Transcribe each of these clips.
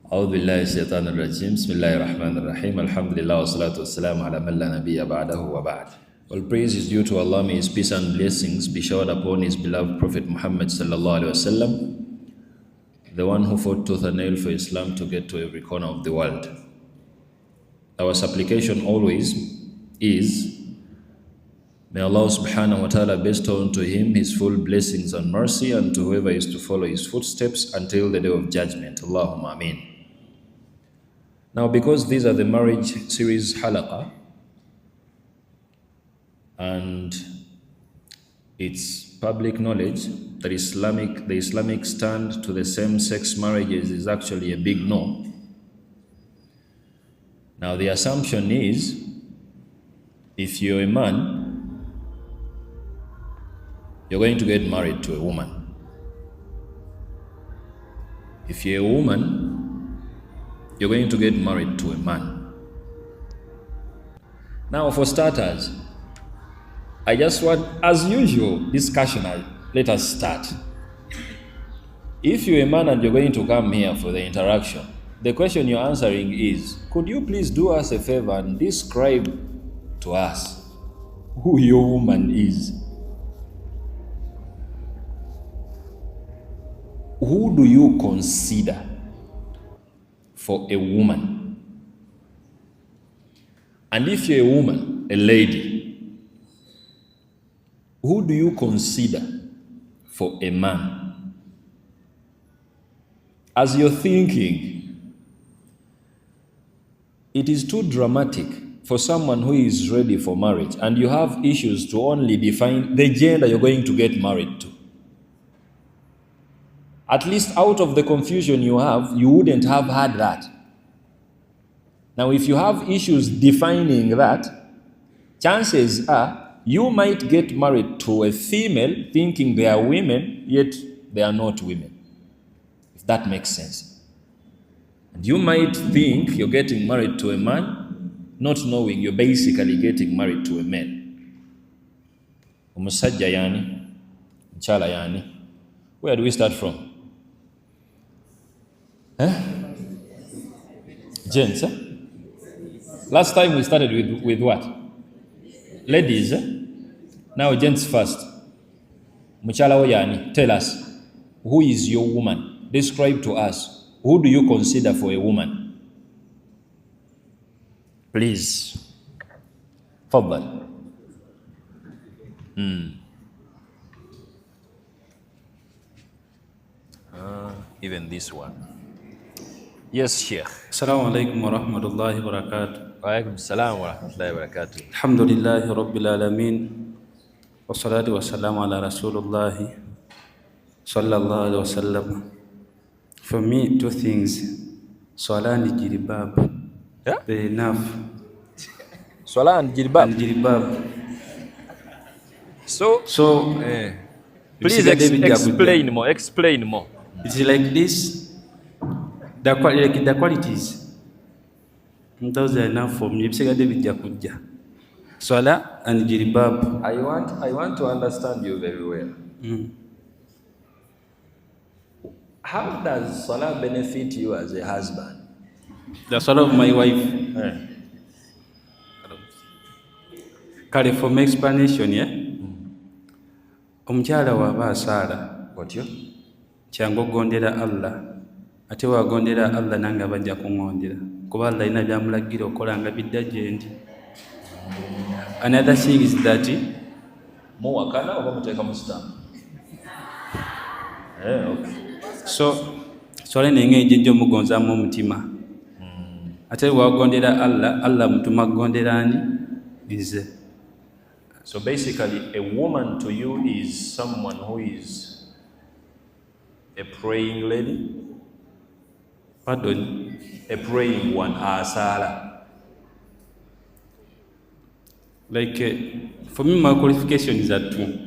أعوذ بالله من الشيطان الرجيم بسم الله الرحمن الرحيم الحمد لله والصلاة والسلام على من لا نبي بعده وبعد. All praise is due to Allah, may His peace and blessings be showered upon His beloved Prophet Muhammad sallallahu alaihi wasallam, the one who fought tooth and nail for Islam to get to every corner of the world. Our supplication always is, may Allah subhanahu wa ta'ala bestow unto him His full blessings and mercy, and to whoever is to follow his footsteps until the day of judgment. Allahumma ameen. Now, because these are the marriage series HALAQA, and it's public knowledge that the Islamic stand to the same-sex marriages is actually a big no. Now, the assumption is, if you're a man, you're going to get married to a woman. If you're a woman, you're going to get married to a man. Now, for starters, I just want, as usual, discussion, let us start. If you're a man and you're going to come here for the interaction, the question you're answering is, could you please do us a favor and describe to us who your woman is? Who do you consider for a woman? And if you're a woman, a lady, who do you consider for a man? As you're thinking, it is too dramatic for someone who is ready for marriage and you have issues to only define the gender you're going to get married to. At least out of the confusion you have, you wouldn't have had that. Now, if you have issues defining that, chances are you might get married to a female thinking they are women, yet they are not women, if that makes sense. And you might think you're getting married to a man, not knowing you're basically getting married to a man. Umusajja yani, mchala yani. Where do we start from? Gents, Last time we started with what? Ladies, Now gents first. Mchala yani, tell us, who is your woman? Describe to us, who do you consider for a woman? Please. Fadal. Even this one. Yes, Sheikh. Assalamu alaikum wa rahmatullahi wa barakatuh. Wa alaikum salam wa rahmatullahi wa barakatuh. Alhamdulillahi rabbil alameen. Wa salatu wa salamu ala rasulullahi sallallahu alaihi wasallam. For me, two things. Swala and jilbab. Yeah? Very enough. Swala and jilbab. And jilbab. So please explain more. Explain more. It's like this. The qualities. Those are enough for me. Swala and jilbab. I want to understand you very well. How does Salah benefit you as a husband? The Salah of my wife. Kale, for my explanation, yeah? Omukyala waba asaala otyo kyangu ogondera Allah, ate wagondera Allah nange bajja kuŋŋondera kuba Allah alina byamulagira okola nga bidda gye ndi. Another thing is that muwakana oba muteeka mu stamp. Okay. So swala nenge ejjejja omugonzaamu omutima, ate wagondera Allah, Allah mutuma gondera ani nze. So basically, a woman to you is someone who is a praying lady? Pardon? A praying one, asala. Like, for me, my qualification is that two.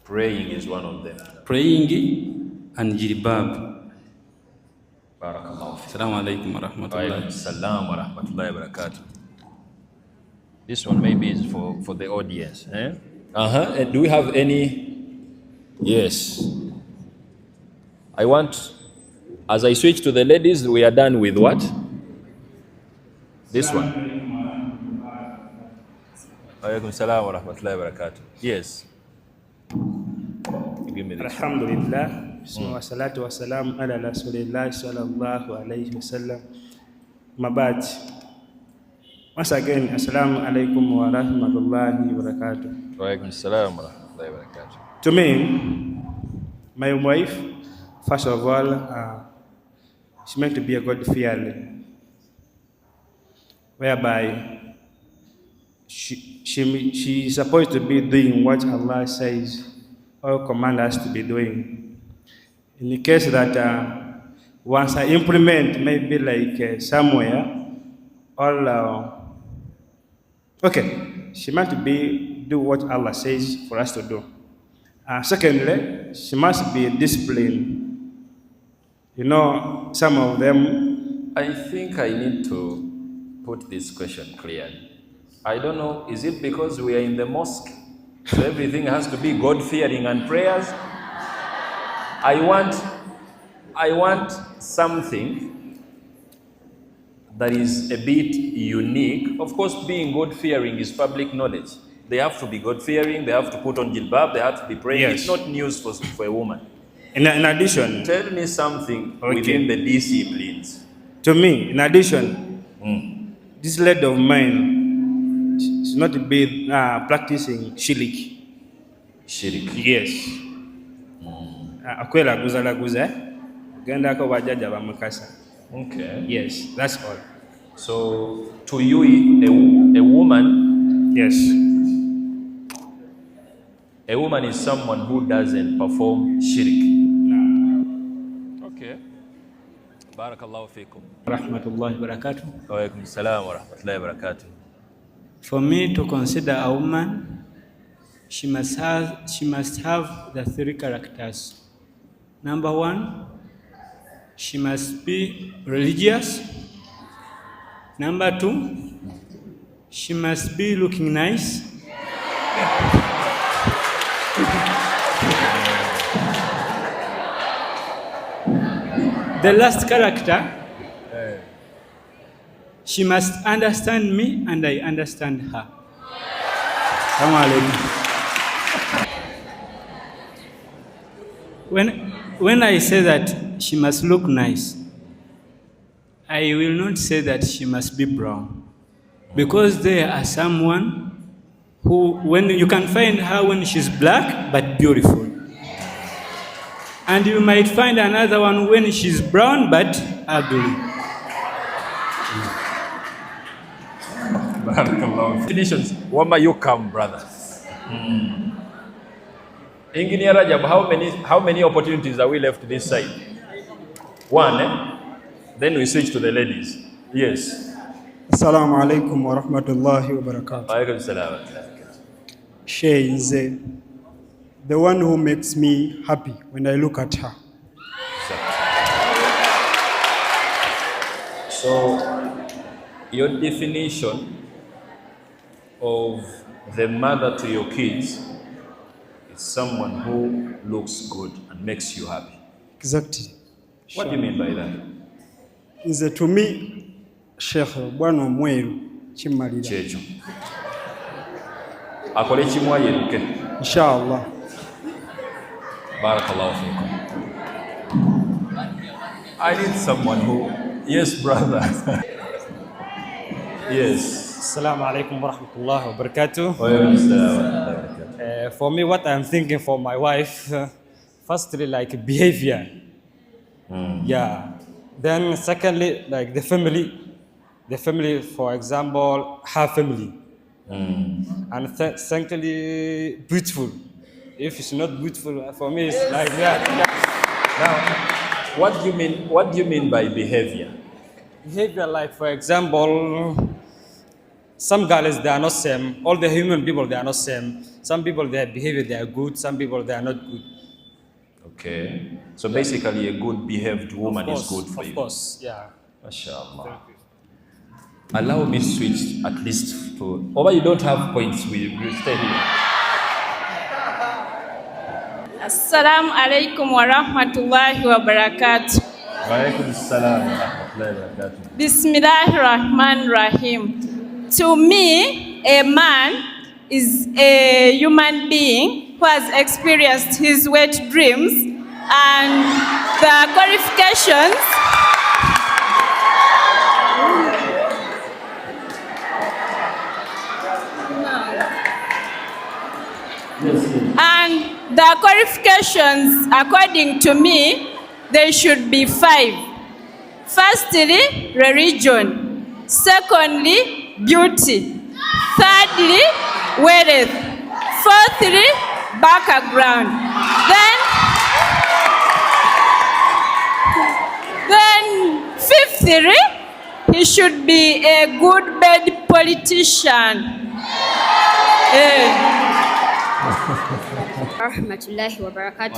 Praying is one of them. Praying and jilbab. Barakallahu fi. Assalamu alaikum wa rahmatullahi. Wa alaikum salam wa rahmatullahi wa barakatuh. This one maybe is for the audience. And do we have any? Yes. I want As I switch to the ladies, we are done with what? This one. Alaykum salam wa rahmatullahi wa barakatuh. Yes. Give me this. Alhamdulillah. Bismillah wa salatu wa salam ala rasulillah sallallahu alayhi wa sallam. Mabad. Once again, assalamu alaikum wa rahmatullahi wa barakatuh. Wa alaykum salam wa rahmatullahi wa barakatuh. To me, my wife, first of all, she's meant to be a God-fearing, whereby she is supposed to be doing what Allah says or command us to be doing. In the case that once I implement, maybe like somewhere, okay, she meant to do what Allah says for us to do. Secondly, she must be disciplined. You know, some of them. I think I need to put this question clearly. I don't know, is it because we are in the mosque, so everything has to be God-fearing and prayers? I want something that is a bit unique. Of course, being God-fearing is public knowledge. They have to be God-fearing, they have to put on jilbab, they have to be praying. Yes. It's not news for a woman. In addition, tell me something within the disciplines. To me, in addition, this lady of mine should not be practicing shirik. Shirik? Yes. Akwela guza genda ko bajaja bamukasa. Okay. Yes, that's all. So, to you, a woman, yes, a woman is someone who doesn't perform shirik. No. Okay. Barakallahu fikum. Rahmatullahi wa barakatuh. Wa alaykum salam wa rahmatullahi wa barakatuh. For me to consider a woman, she must have the three characters. Number one, she must be religious. Number two, she must be looking nice. The last character, she must understand me and I understand her. When I say that she must look nice, I will not say that she must be brown. Because there are someone who, when you can find her when she's black but beautiful. And you might find another one when she's brown but ugly. Definitions. Wama, you come, brother. Engineer Rajab, how many opportunities are we left this side? One, eh? Then we switch to the ladies. Yes. Assalamu alaikum wa rahmatullahi wa barakatuh. Wa alaikum salam wa rahmatullahi. She is the one who makes me happy when I look at her. So, your definition of the mother to your kids is someone who looks good and makes you happy. Exactly. What do you mean by that? Is to me, Sheikh Bwana Mweru Chimalira. Checho. Akole chimwa yeruke. Inshallah. Barakallahu fikum. I need someone who, yes, brother. Yes. Assalamu alaikum wa rahmatullahi wa barakatuh. For me, what I'm thinking for my wife, firstly, like behavior. Yeah. Then secondly, like the family, for example, her family. And secondly, beautiful. If it's not beautiful, for me, it's like that. Now, what do you mean by behavior? Behavior, like for example, some girls, they are not same. All the human people, they are not same. Some people, their behavior, they are good. Some people, they are not good. Okay. So basically, a good behaved woman is good for you. Of course, yeah. MashaAllah. Allow me to switch at least to... Or you don't have points, we stay here. Assalamu alaikum wa rahmatullahi wa barakatuh. Bismillahirrahmanirrahim. To me, a man is a human being who has experienced his wet dreams and the qualifications according to me, there should be 5. Firstly, religion. Secondly, beauty. Thirdly, wealth. Fourthly, background. Then fifthly, he should be a good bad politician. Rahmatullahi wa barakatuh.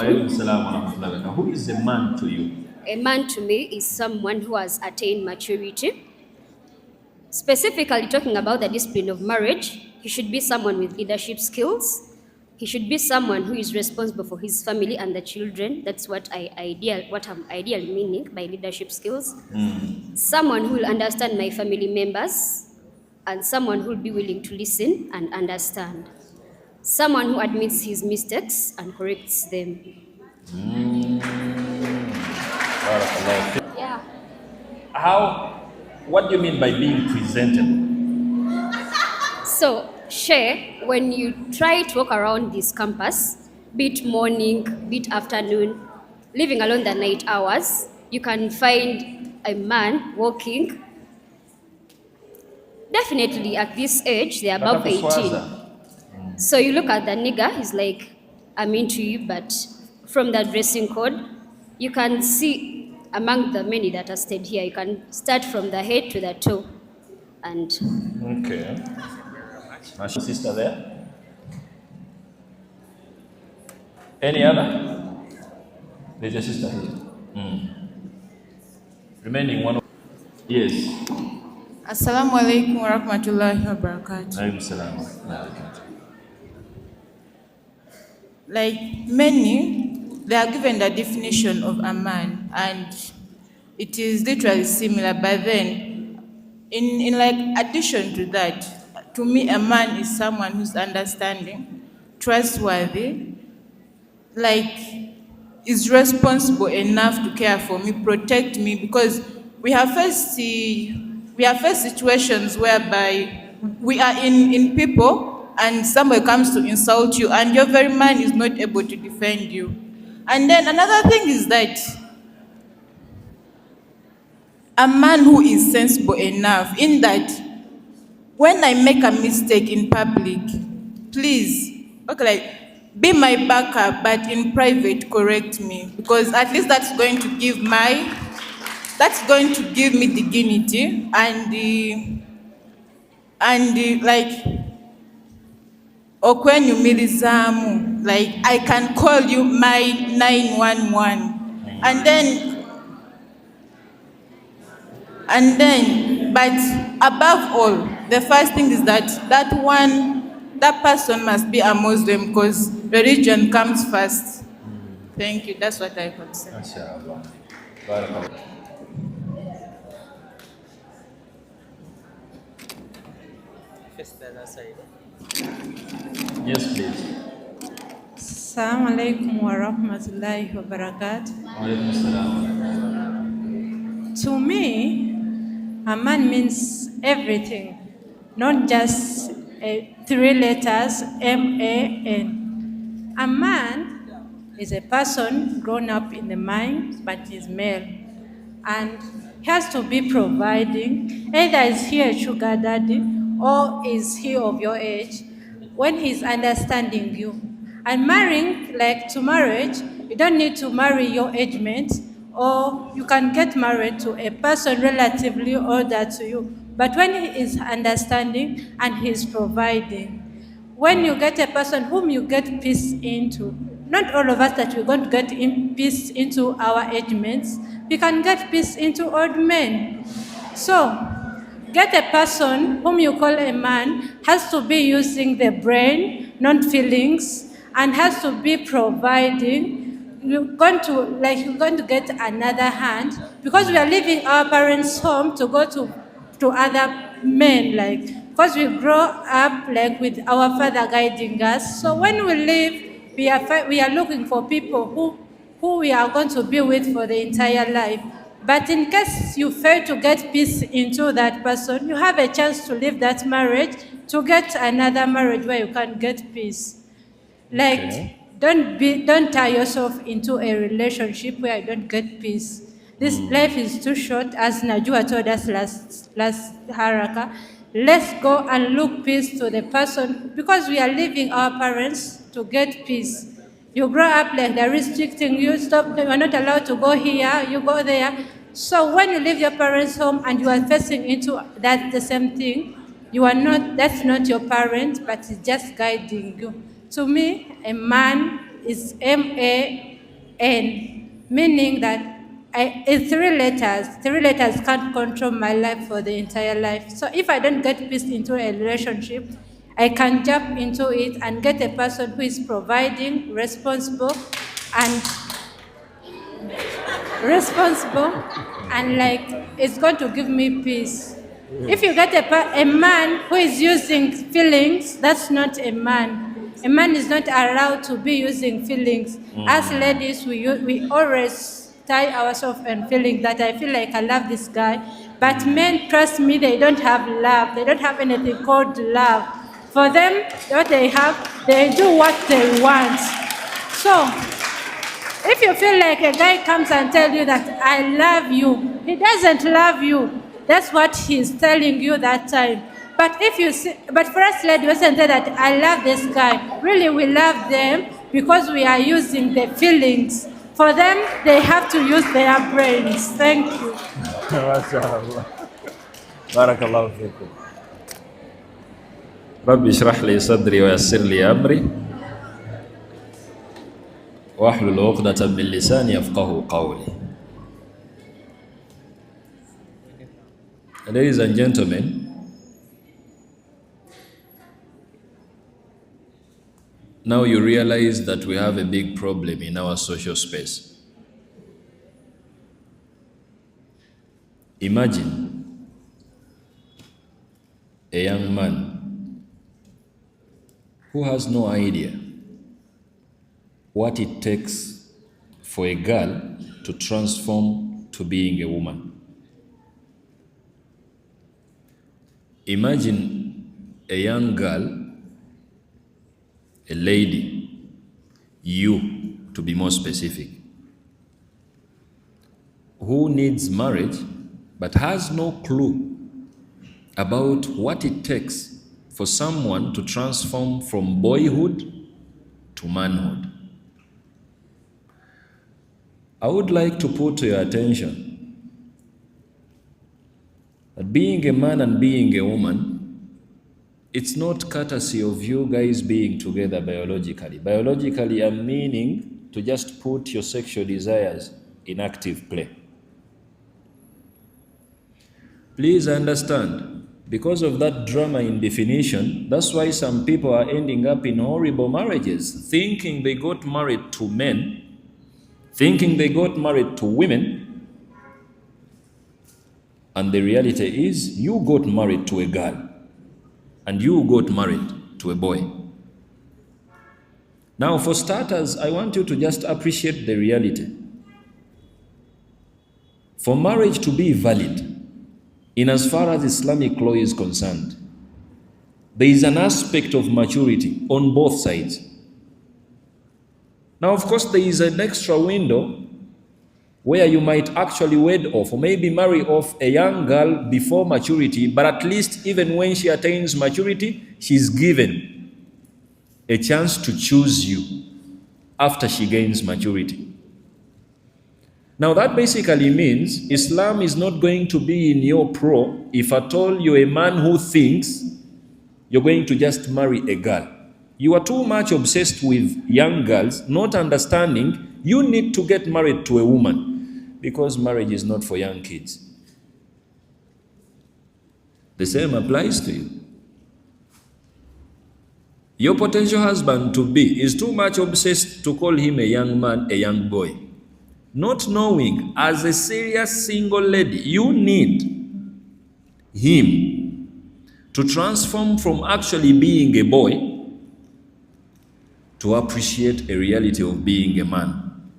Who is a man to you? A man to me is someone who has attained maturity. Specifically talking about the discipline of marriage, he should be someone with leadership skills. He should be someone who is responsible for his family and the children. That's what I'm ideally meaning by leadership skills. Someone who will understand my family members, and someone who will be willing to listen and understand. Someone who admits his mistakes and corrects them. Yeah. What do you mean by being presentable? So, Sheikh, when you try to walk around this campus, be it morning, be it afternoon, living alone the night hours, you can find a man walking. Definitely at this age, they're above 18. So you look at the nigger, he's like, I'm into you, but from the dressing code, you can see among the many that are stayed here, you can start from the head to the toe. And okay. My sister there? Any other? There's a sister here. Remaining one. Yes. Assalamu alaikum wa rahmatullahi wa barakatuh. Alaykum salam. Like many, they are given the definition of a man, and it is literally similar. But then, in like addition to that, to me, a man is someone who's understanding, trustworthy, like is responsible enough to care for me, protect me, because we have faced situations whereby we are in people and somebody comes to insult you and your very man is not able to defend you. And then another thing is that a man who is sensible enough, in that when I make a mistake in public, please, okay, like, be my backup, but in private, correct me, because at least that's going to give me dignity and like okwenyumirizamu, like I can call you my 911, and then, but above all, the first thing is that that person must be a Muslim, because religion comes first. Thank you. That's what I could say. Yes, please. Assalamu alaikum wa rahmatullahi wa barakatuh. To me, a man means everything, not just 3 letters, M-A-N. A man is a person grown up in the mind, but is male. And he has to be providing, either is he a sugar daddy or is he of your age, when he's understanding you. And marrying, like to marriage, you don't need to marry your age mate, or you can get married to a person relatively older to you. But when he is understanding and he is providing, when you get a person whom you get peace into, not all of us that we're going to get peace into our age mates, we can get peace into old men. So, get a person whom you call a man, has to be using the brain, not feelings, and has to be providing, you're going to get another hand, because we are leaving our parents' home to go to other men, like, because we grow up like with our father guiding us. So when we leave, we are looking for people who we are going to be with for the entire life. But in case you fail to get peace into that person, you have a chance to leave that marriage to get another marriage where you can get peace. Like, Okay. don't tie yourself into a relationship where you don't get peace. This life is too short, as Najua told us last HALAQA. Let's go and look peace to the person, because we are leaving our parents to get peace. You grow up like they're restricting you, you're not allowed to go here, you go there. So when you leave your parents' home and you are facing into that the same thing, that's not your parent, but it's just guiding you. To me, a man is MAN, meaning that it's three letters. Three letters can't control my life for the entire life. So if I don't get peace into a relationship, I can jump into it and get a person who is providing, responsible, and like, it's going to give me peace. If you get a man who is using feelings, that's not a man. A man is not allowed to be using feelings. As ladies, we always tie ourselves in feelings, that I feel like I love this guy. But men, trust me, they don't have love. They don't have anything called love. For them, what they have, they do what they want. So, if you feel like a guy comes and tells you that I love you, he doesn't love you. That's what he's telling you that time. But for us ladies, we say that I love this guy. Really, we love them because we are using the feelings. For them, they have to use their brains. Thank you. Barakallahu fikum. Rabbi shrah li sadri wa yassir li amri wahlul 'uqdatan min lisani yafqahu qawli. Ladies and gentlemen, now you realize that we have a big problem in our social space. Imagine a young man who has no idea what it takes for a girl to transform to being a woman. Imagine a young girl, a lady, you to be more specific, who needs marriage but has no clue about what it takes for someone to transform from boyhood to manhood. I would like to put to your attention that being a man and being a woman, it's not courtesy of you guys being together biologically. Biologically, I'm meaning to just put your sexual desires in active play. Please understand, because of that drama in definition, that's why some people are ending up in horrible marriages, thinking they got married to men, thinking they got married to women, and the reality is you got married to a girl and you got married to a boy. Now, for starters, I want you to just appreciate the reality. For marriage to be valid, in as far as Islamic law is concerned, there is an aspect of maturity on both sides. Now, of course, there is an extra window where you might actually wed off or maybe marry off a young girl before maturity, but at least even when she attains maturity, she's given a chance to choose you after she gains maturity. Now that basically means Islam is not going to be in your pro if at all you're a man who thinks you're going to just marry a girl. You are too much obsessed with young girls, not understanding you need to get married to a woman, because marriage is not for young kids. The same applies to you. your potential husband-to-be is too much obsessed to call him a young man, a young boy. Not knowing, as a serious single lady, you need him to transform from actually being a boy to appreciate a reality of being a man.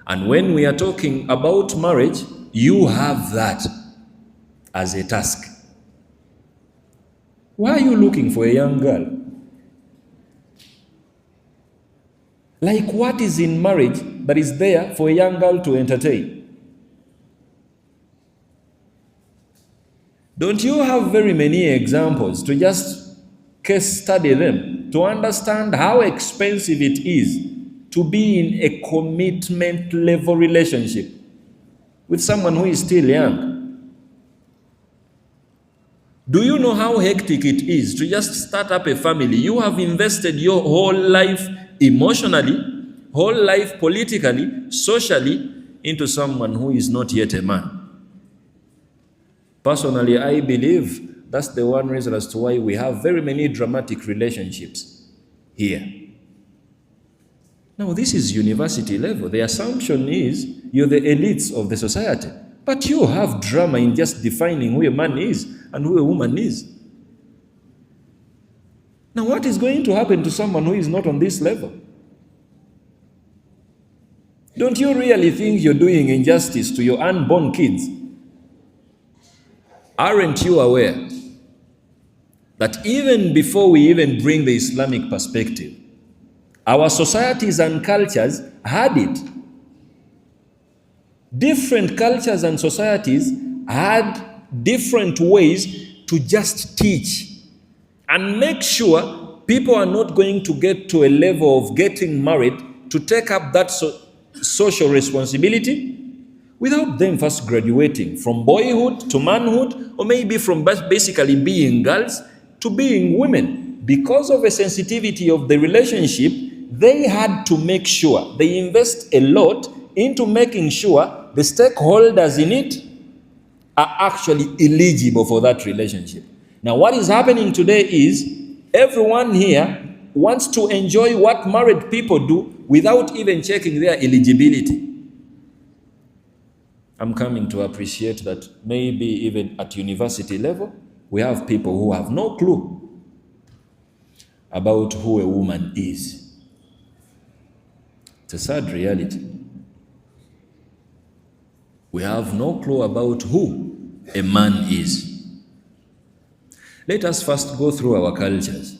And when we are talking about marriage, you have that as a task. Why are you looking for a young girl? Like, what is in marriage that is there for a young girl to entertain? Don't you have very many examples to just case study them, to understand how expensive it is to be in a commitment level relationship with someone who is still young? Do you know how hectic it is to just start up a family? You have invested your whole life emotionally, whole life politically, socially, into someone who is not yet a man. Personally, I believe that's the one reason as to why we have very many dramatic relationships here. Now, this is university level. The assumption is you're the elites of the society, but you have drama in just defining who a man is and who a woman is. Now, what is going to happen to someone who is not on this level? Don't you really think you're doing injustice to your unborn kids? Aren't you aware that even before we even bring the Islamic perspective, our societies and cultures had it? Different cultures and societies had different ways to just teach and make sure people are not going to get to a level of getting married to take up that social responsibility without them first graduating from boyhood to manhood, or maybe from basically being girls to being women. Because of a sensitivity of the relationship, they had to make sure they invest a lot into making sure the stakeholders in it are actually eligible for that relationship. Now, what is happening today is everyone here wants to enjoy what married people do without even checking their eligibility. I'm coming to appreciate that maybe even at university level, we have people who have no clue about who a woman is. It's a sad reality. We have no clue about who a man is. Let us first go through our cultures.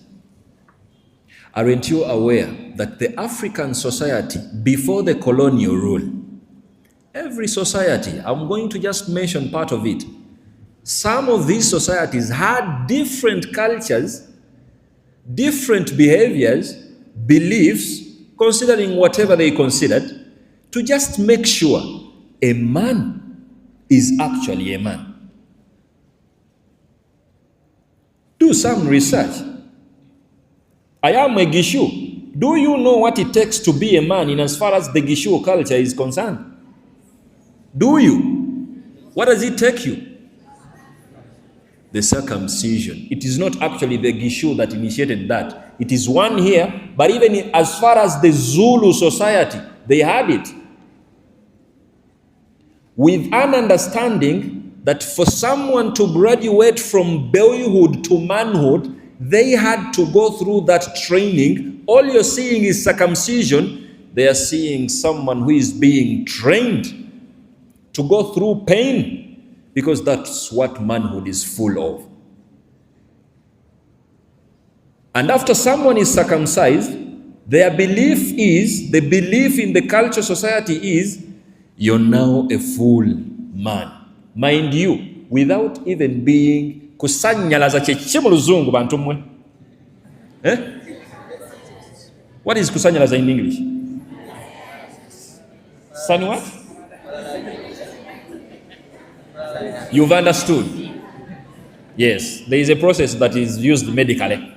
Aren't you aware that the African society before the colonial rule, every society, I'm going to just mention part of it, some of these societies had different cultures, different behaviors, beliefs, considering whatever they considered, to just make sure a man is actually a man. Do some research. I am a Gishu. Do you know what it takes to be a man in as far as the Gishu culture is concerned? Do you? What does it take you? The circumcision. It is not actually the Gishu that initiated that. It is one here, but even as far as the Zulu society, they had it. With an understanding that for someone to graduate from boyhood to manhood, they had to go through that training. All you're seeing is circumcision. They are seeing someone who is being trained to go through pain, because that's what manhood is full of. And after someone is circumcised, their belief is, the belief in the culture society is, you're now a full man. Mind you, without even being kusanyalaza cheche mu luzungu bantu mwe. What is kusanyalaza in English? San what? You've understood. Yes, there is a process that is used medically.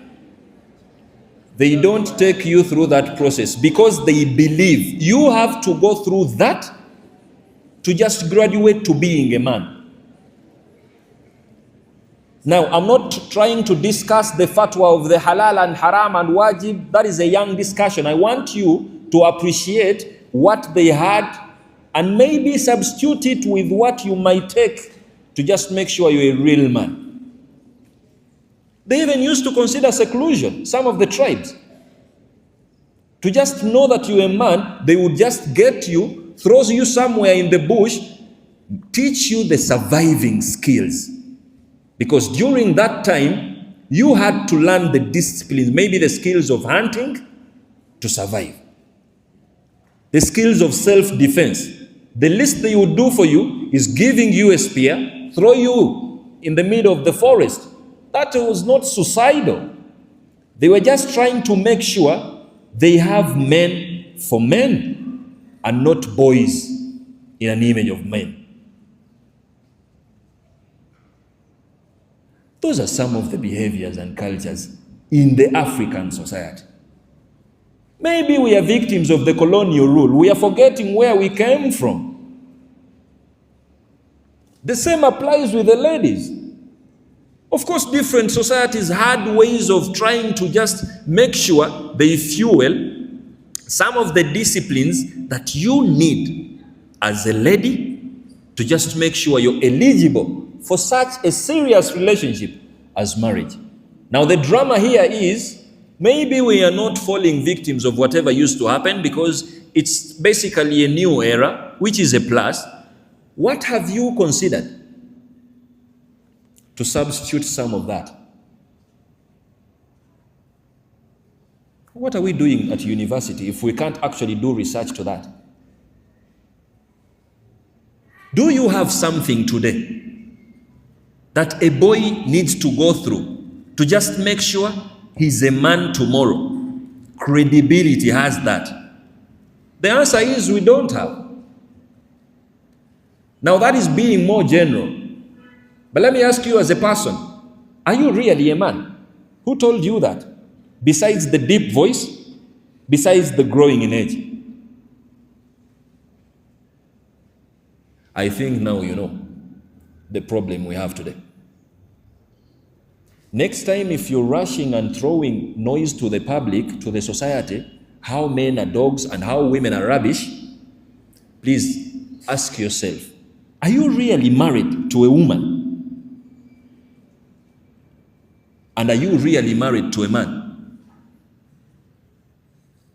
They don't take you through that process because they believe you have to go through that to just graduate to being a man. Now, I'm not trying to discuss the fatwa of the halal and haram and wajib. That is a young discussion. I want you to appreciate what they had and maybe substitute it with what you might take to just make sure you're a real man. They even used to consider seclusion, some of the tribes. To just know that you're a man, they would just get you, throws you somewhere in the bush, teach you the surviving skills. Because during that time, you had to learn the disciplines, maybe the skills of hunting to survive. The skills of self-defense. The least they would do for you is giving you a spear, throw you in the middle of the forest. That was not suicidal. They were just trying to make sure they have men for men and not boys in an image of men. Those are some of the behaviors and cultures in the African society. Maybe we are victims of the colonial rule. We are forgetting where we came from. The same applies with the ladies. Of course, different societies had ways of trying to just make sure they fuel some of the disciplines that you need as a lady to just make sure you're eligible for such a serious relationship as marriage. Now, the drama here is maybe we are not falling victims of whatever used to happen because it's basically a new era, which is a plus. What have you considered to substitute some of that? What are we doing at university if we can't actually do research to that? Do you have something today that a boy needs to go through to just make sure he's a man tomorrow? Credibility has that. The answer is we don't have. Now that is being more general. But let me ask you as a person, are you really a man? Who told you that? Besides the deep voice, besides the growing in age. I think now you know the problem we have today. Next time, if you're rushing and throwing noise to the public, to the society, how men are dogs and how women are rubbish, please ask yourself, are you really married to a woman? And are you really married to a man?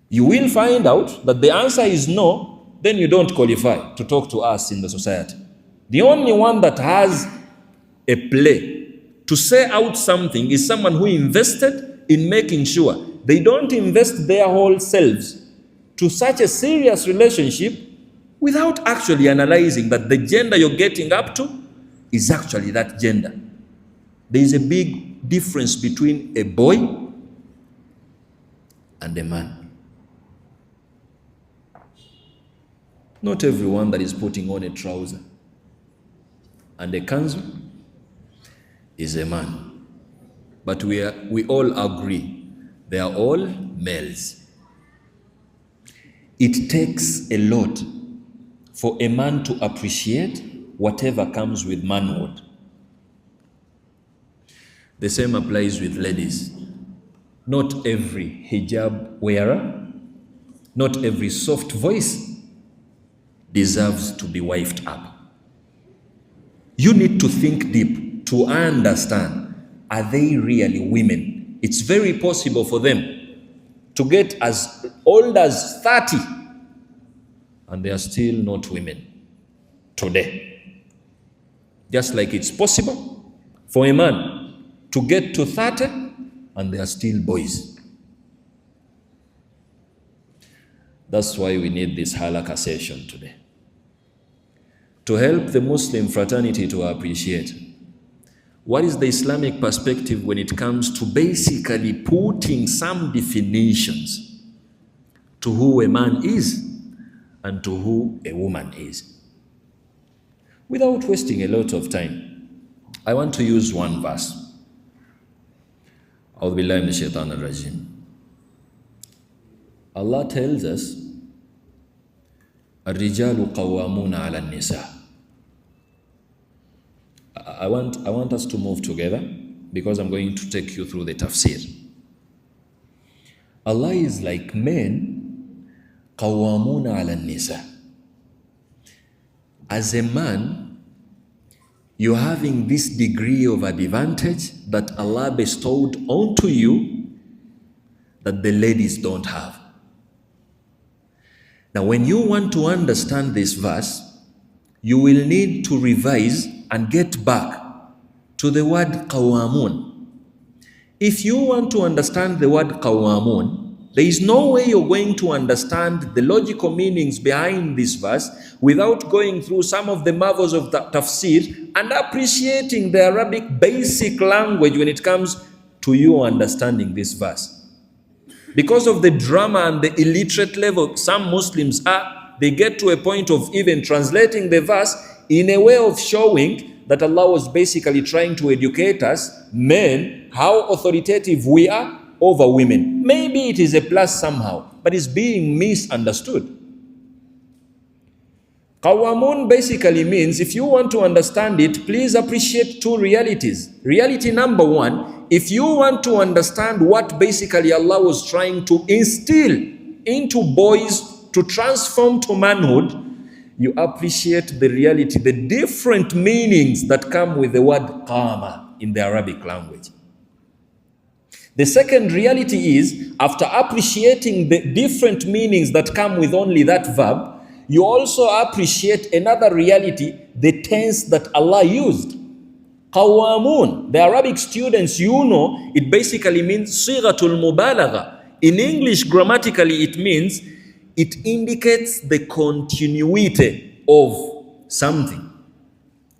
You will find out that the answer is no, then you don't qualify to talk to us in the society. The only one that has a play to say out something is someone who invested in making sure they don't invest their whole selves to such a serious relationship without actually analyzing that the gender you're getting up to is actually that gender. There is a big difference between a boy and a man. Not everyone that is putting on a trouser and a kanzu is a man. But we all agree they are all males. It takes a lot for a man to appreciate whatever comes with manhood. The same applies with ladies. Not every hijab wearer, not every soft voice deserves to be wifed up. You need to think deep to understand, are they really women? It's very possible for them to get as old as 30 and they are still not women today. Just like it's possible for a man to get to 30 and they are still boys. That's why we need this HALAQA session today, to help the Muslim fraternity to appreciate what is the Islamic perspective when it comes to basically putting some definitions to who a man is and to who a woman is. Without wasting a lot of time, I want to use one verse. A'udhu billahi minash shaitanir rajim. Allah tells us, الرجال قوامون على النساء. I want us to move together because I'm going to take you through the tafsir. Allah is like men, qawwamuna ala nisa. As a man, you're having this degree of advantage that Allah bestowed onto you that the ladies don't have. Now, when you want to understand this verse, you will need to revise and get back to the word qawamun. If you want to understand the word qawamun, there is no way you're going to understand the logical meanings behind this verse without going through some of the marvels of the tafsir and appreciating the Arabic basic language when it comes to you understanding this verse. Because of the drama and the illiterate level some Muslims are, they get to a point of even translating the verse in a way of showing that Allah was basically trying to educate us, men, how authoritative we are over women. Maybe it is a plus somehow, but it's being misunderstood. Qawamun basically means, if you want to understand it, please appreciate two realities. Reality number one, if you want to understand what basically Allah was trying to instill into boys to transform to manhood, you appreciate the reality, the different meanings that come with the word qama in the Arabic language. The second reality is, after appreciating the different meanings that come with only that verb, you also appreciate another reality, the tense that Allah used. Qawamun, the Arabic students, you know, it basically means sighatul mubalagha. In English, grammatically, it means it indicates the continuity of something.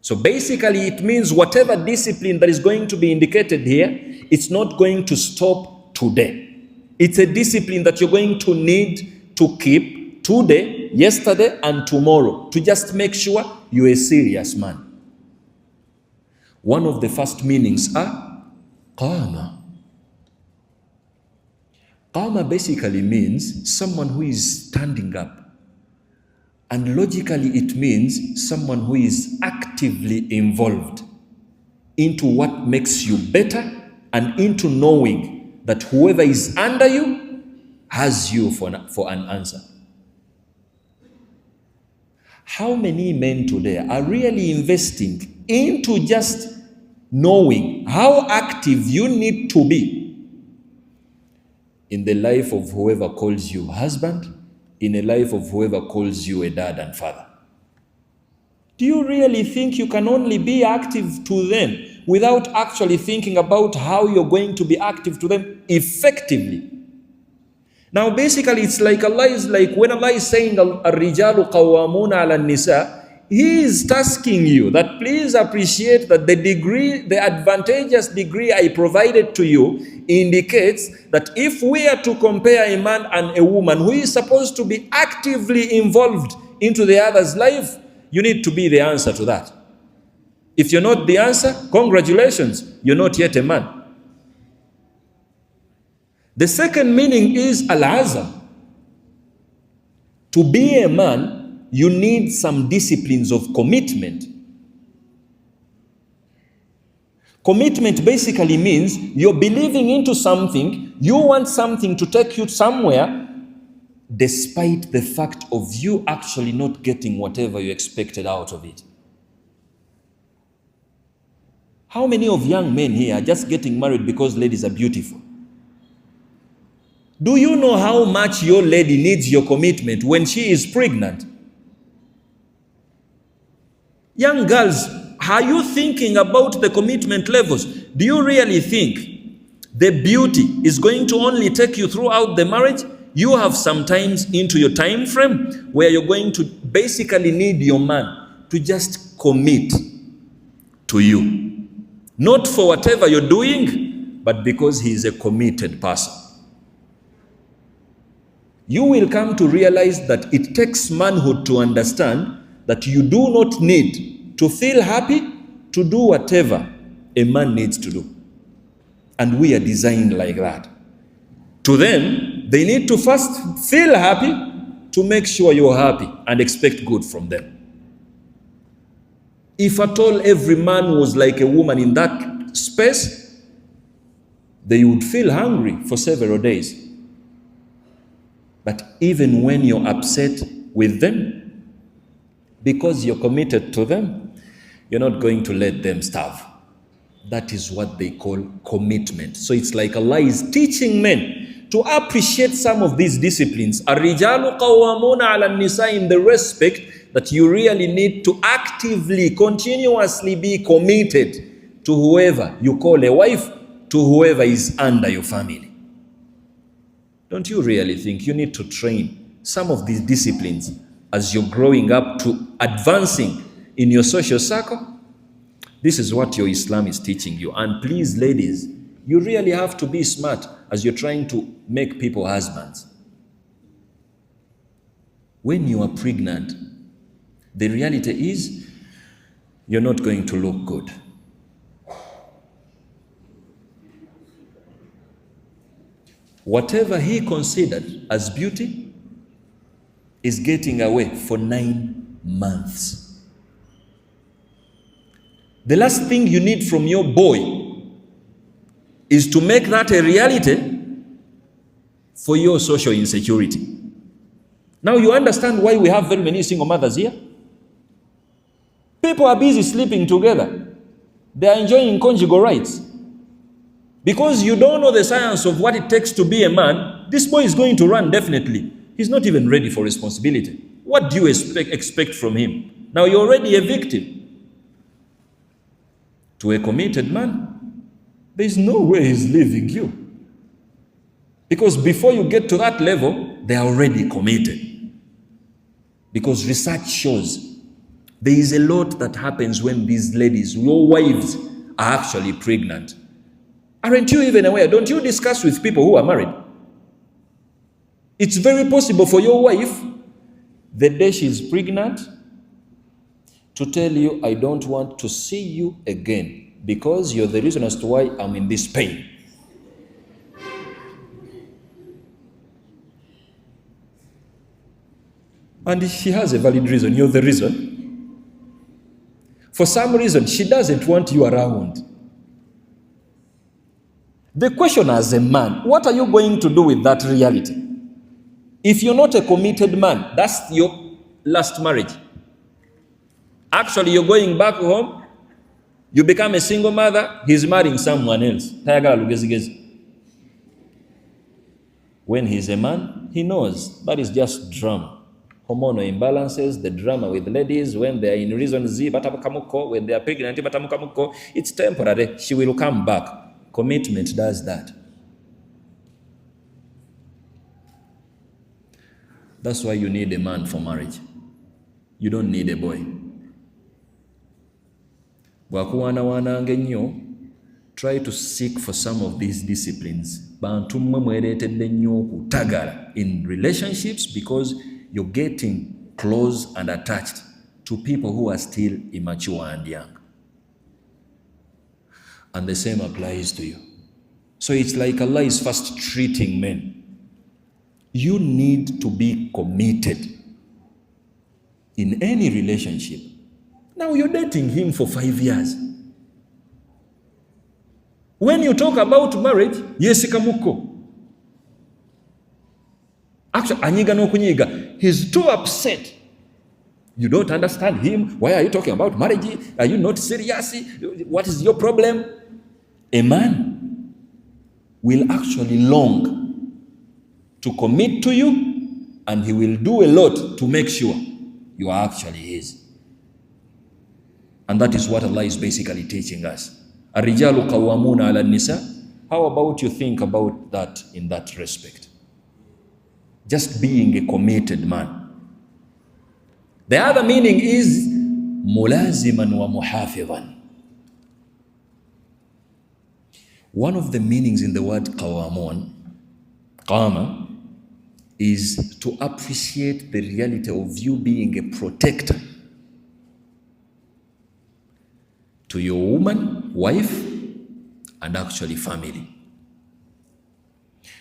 So basically, it means whatever discipline that is going to be indicated here, it's not going to stop today. It's a discipline that you're going to need to keep today, yesterday, and tomorrow to just make sure you're a serious man. One of the first meanings are qama. Qama basically means someone who is standing up. And logically it means someone who is actively involved into what makes you better and into knowing that whoever is under you has you for an answer. How many men today are really investing into just knowing how active you need to be in the life of whoever calls you husband, in the life of whoever calls you a dad and father? Do you really think you can only be active to them without actually thinking about how you're going to be active to them effectively? Now basically it's like Allah is like, when Allah is saying Ar-rijalu qawwamuna ala nisa, He is tasking you that please appreciate that the advantageous degree I provided to you indicates that if we are to compare a man and a woman who is supposed to be actively involved into the other's life, you need to be the answer to that. If you're not the answer, congratulations, you're not yet a man. The second meaning is al-azam. To be a man, you need some disciplines of commitment. Commitment basically means you're believing into something, you want something to take you somewhere, despite the fact of you actually not getting whatever you expected out of it. How many of young men here are just getting married because ladies are beautiful? Do you know how much your lady needs your commitment when she is pregnant? Young girls, are you thinking about the commitment levels? Do you really think the beauty is going to only take you throughout the marriage? You have sometimes into your time frame where you're going to basically need your man to just commit to you. Not for whatever you're doing, but because he is a committed person. You will come to realize that it takes manhood to understand that you do not need to feel happy to do whatever a man needs to do. And we are designed like that. To them, they need to first feel happy to make sure you're happy and expect good from them. If at all every man was like a woman in that space, they would feel hungry for several days. But even when you're upset with them, because you're committed to them, you're not going to let them starve. That is what they call commitment. So it's like Allah is teaching men to appreciate some of these disciplines. الرِّجَالُ قَوَّامُونَ عَلَى النِّسَاءِ, in the respect that you really need to actively, continuously be committed to whoever you call a wife, to whoever is under your family. Don't you really think you need to train some of these disciplines as you're growing up to advancing in your social circle? This is what your Islam is teaching you. And please, ladies, you really have to be smart as you're trying to make people husbands. When you are pregnant, the reality is you're not going to look good. Whatever he considered as beauty is getting away for 9 months. The last thing you need from your boy is to make that a reality for your social insecurity. Now you understand why we have very many single mothers here? People are busy sleeping together. They are enjoying conjugal rights. Because you don't know the science of what it takes to be a man, this boy is going to run definitely. He's not even ready for responsibility. What do you expect from him? Now you're already a victim. To a committed man, there's no way he's leaving you. Because before you get to that level, they are already committed. Because research shows there is a lot that happens when these ladies, your wives, are actually pregnant. Aren't you even aware? Don't you discuss with people who are married? It's very possible for your wife, the day she's pregnant, to tell you, I don't want to see you again because you're the reason as to why I'm in this pain. And she has a valid reason. You're the reason. For some reason, she doesn't want you around. The question as a man, what are you going to do with that reality? If you're not a committed man, that's your last marriage. Actually, you're going back home, you become a single mother, he's marrying someone else. When he's a man, he knows that is just drama. Hormonal imbalances, the drama with ladies when they are in reason Z, when they are pregnant, it's temporary. She will come back. Commitment does that. That's why you need a man for marriage. You don't need a boy. Try to seek for some of these disciplines in relationships, because you're getting close and attached to people who are still immature and young. And the same applies to you. So it's like Allah is first treating men. You need to be committed in any relationship. Now you're dating him for 5 years. When you talk about marriage, yesikamuko. Actually, anyiga no kunyiga. He's too upset. You don't understand him. Why are you talking about marriage? Are you not serious? What is your problem? A man will actually long to commit to you, and he will do a lot to make sure you are actually his. And that is what Allah is basically teaching us. الرِّجَالُ قَوَّامُونَ عَلَى النِّسَاءِ. How about you think about that in that respect? Just being a committed man. The other meaning is مُلَازِمًا وَمُحَافِظًا. One of the meanings in the word qawamun, qama, is to appreciate the reality of you being a protector to your woman, wife, and actually family.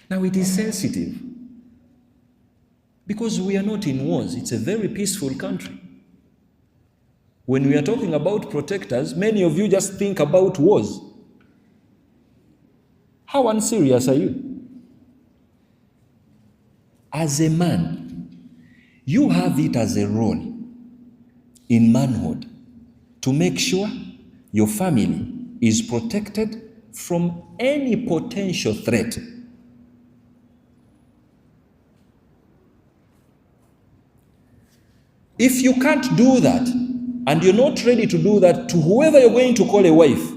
Now it is sensitive because we are not in wars. It's a very peaceful country. When we are talking about protectors, many of you just think about wars. How unserious are you? As a man, you have it as a role in manhood to make sure your family is protected from any potential threat. If you can't do that, and you're not ready to do that to whoever you're going to call a wife,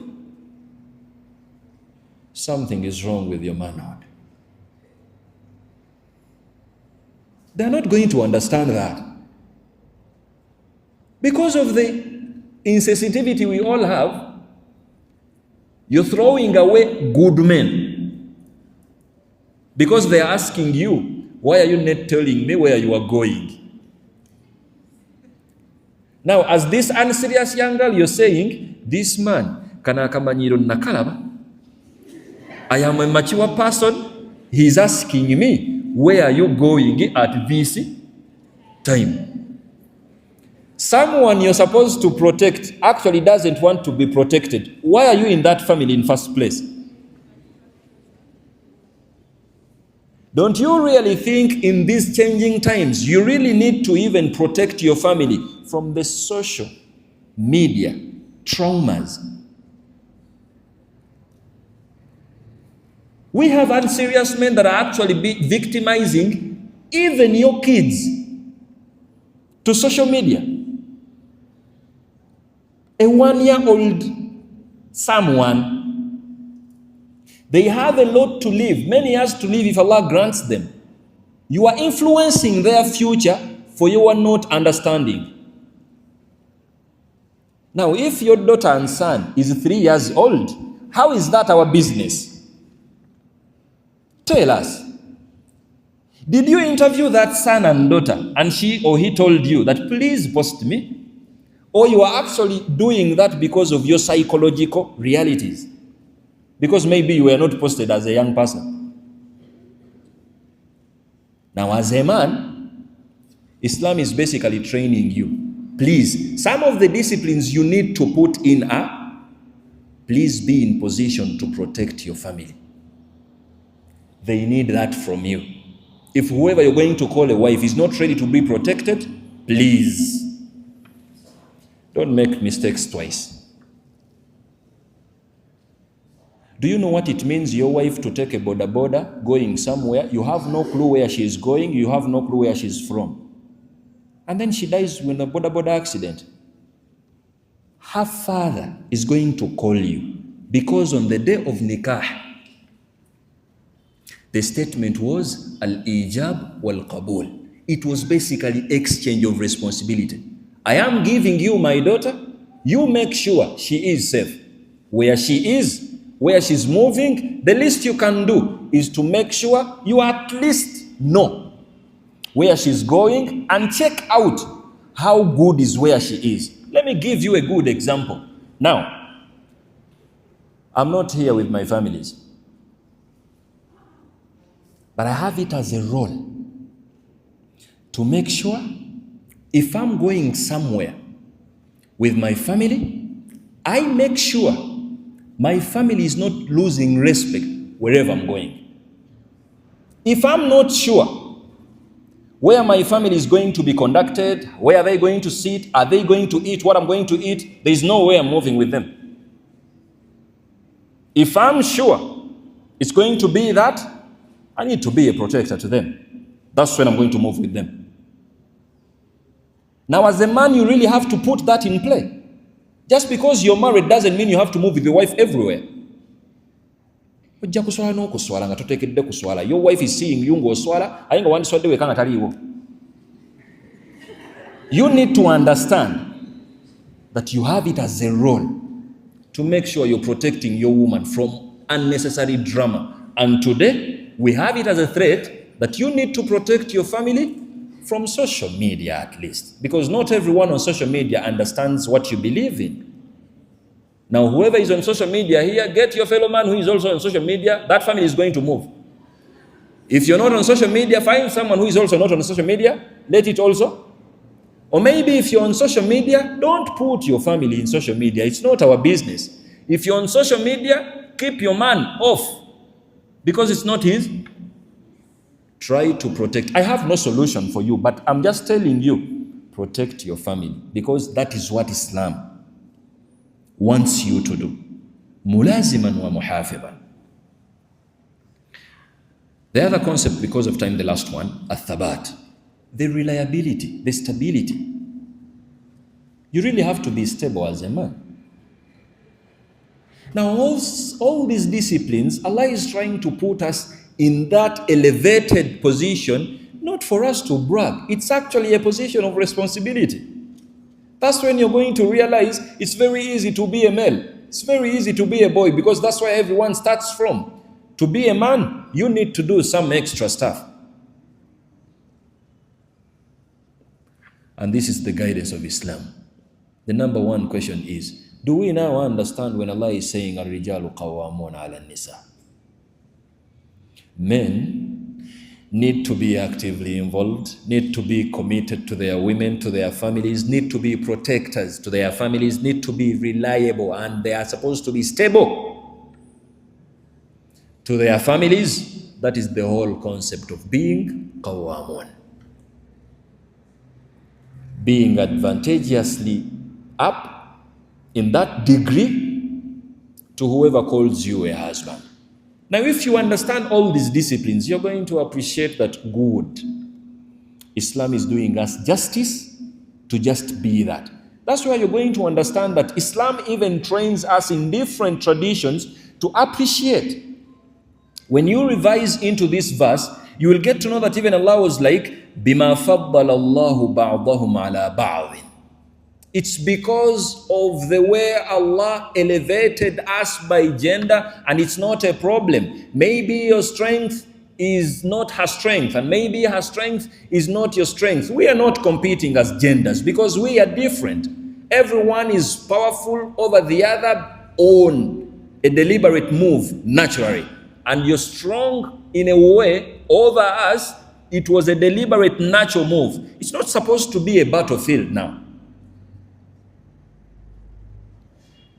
something is wrong with your manhood. They're not going to understand that. Because of the insensitivity we all have, you're throwing away good men. Because they're asking you, why are you not telling me where you are going? Now, as this unserious young girl, you're saying, this man, I am a mature person, he's asking me, where are you going at this time? Someone you're supposed to protect actually doesn't want to be protected. Why are you in that family in first place? Don't you really think in these changing times, you really need to even protect your family from the social media traumas? We have unserious men that are actually victimizing even your kids to social media. A 1-year-old someone, they have a lot to live, many years to live if Allah grants them. You are influencing their future for your not understanding. Now, if your daughter and son is 3 years old, how is that our business? Tell us. Did you interview that son and daughter and she or he told you that please post me? Or you are actually doing that because of your psychological realities? Because maybe you were not posted as a young person. Now, as a man, Islam is basically training you. Please, some of the disciplines you need to put in are, please be in position to protect your family. They need that from you. If whoever you're going to call a wife is not ready to be protected, please don't make mistakes twice. Do you know what it means, your wife to take a boda going somewhere? You have no clue where she is going, you have no clue where she is from. And then she dies in a boda accident. Her father is going to call you because on the day of nikah, the statement was al-ijab wal-qabul. It was basically exchange of responsibility. I am giving you my daughter, you make sure she is safe. Where she is, where she's moving, the least you can do is to make sure you at least know where she's going and check out how good is where she is. Let me give you a good example. Now, I'm not here with my families, but I have it as a role to make sure if I'm going somewhere with my family, I make sure my family is not losing respect wherever I'm going. If I'm not sure where my family is going to be conducted, where are they going to sit, are they going to eat what I'm going to eat, there is no way I'm moving with them. If I'm sure it's going to be that, I need to be a protector to them. That's when I'm going to move with them. Now, as a man, you really have to put that in play. Just because you're married doesn't mean you have to move with your wife everywhere. Your wife is seeing you go swala. You need to understand that you have it as a role to make sure you're protecting your woman from unnecessary drama. And today, we have it as a threat that you need to protect your family from social media at least. Because not everyone on social media understands what you believe in. Now, whoever is on social media here, get your fellow man who is also on social media, that family is going to move. If you're not on social media, find someone who is also not on social media, let it also Or maybe if you're on social media, don't put your family in social media. It's not our business. If you're on social media, keep your man off because it's not his. Try to protect. I have no solution for you, but I'm just telling you, protect your family because that is what Islam wants you to do. Mulaziman wa muhafidan. The other concept, because of time, the last one, al-thabat, the reliability, the stability. You really have to be stable as a man. Now, all these disciplines, Allah is trying to put us in that elevated position, not for us to brag. It's actually a position of responsibility. That's when you're going to realize it's very easy to be a male. It's very easy to be a boy because that's where everyone starts from. To be a man, you need to do some extra stuff. And this is the guidance of Islam. The number one question is, do we now understand when Allah is saying, Al-Rijalu Qawwamuna ala Nisa? Men need to be actively involved, need to be committed to their women, to their families, need to be protectors to their families, need to be reliable, and they are supposed to be stable to their families. That is the whole concept of being Qawwamun. Being advantageously up in that degree to whoever calls you a husband. Now, if you understand all these disciplines, you're going to appreciate that good. Islam is doing us justice to just be that. That's why you're going to understand that Islam even trains us in different traditions to appreciate. When you revise into this verse, you will get to know that even Allah was like, بِمَا فَضَّلَ اللَّهُ بَعْضَهُمْ عَلَى بَعْضٍ. It's because of the way Allah elevated us by gender, and it's not a problem. Maybe your strength is not her strength, and maybe her strength is not your strength. We are not competing as genders because we are different. Everyone is powerful over the other on a deliberate move, naturally. And you're strong in a way over us. It was a deliberate, natural move. It's not supposed to be a battlefield now.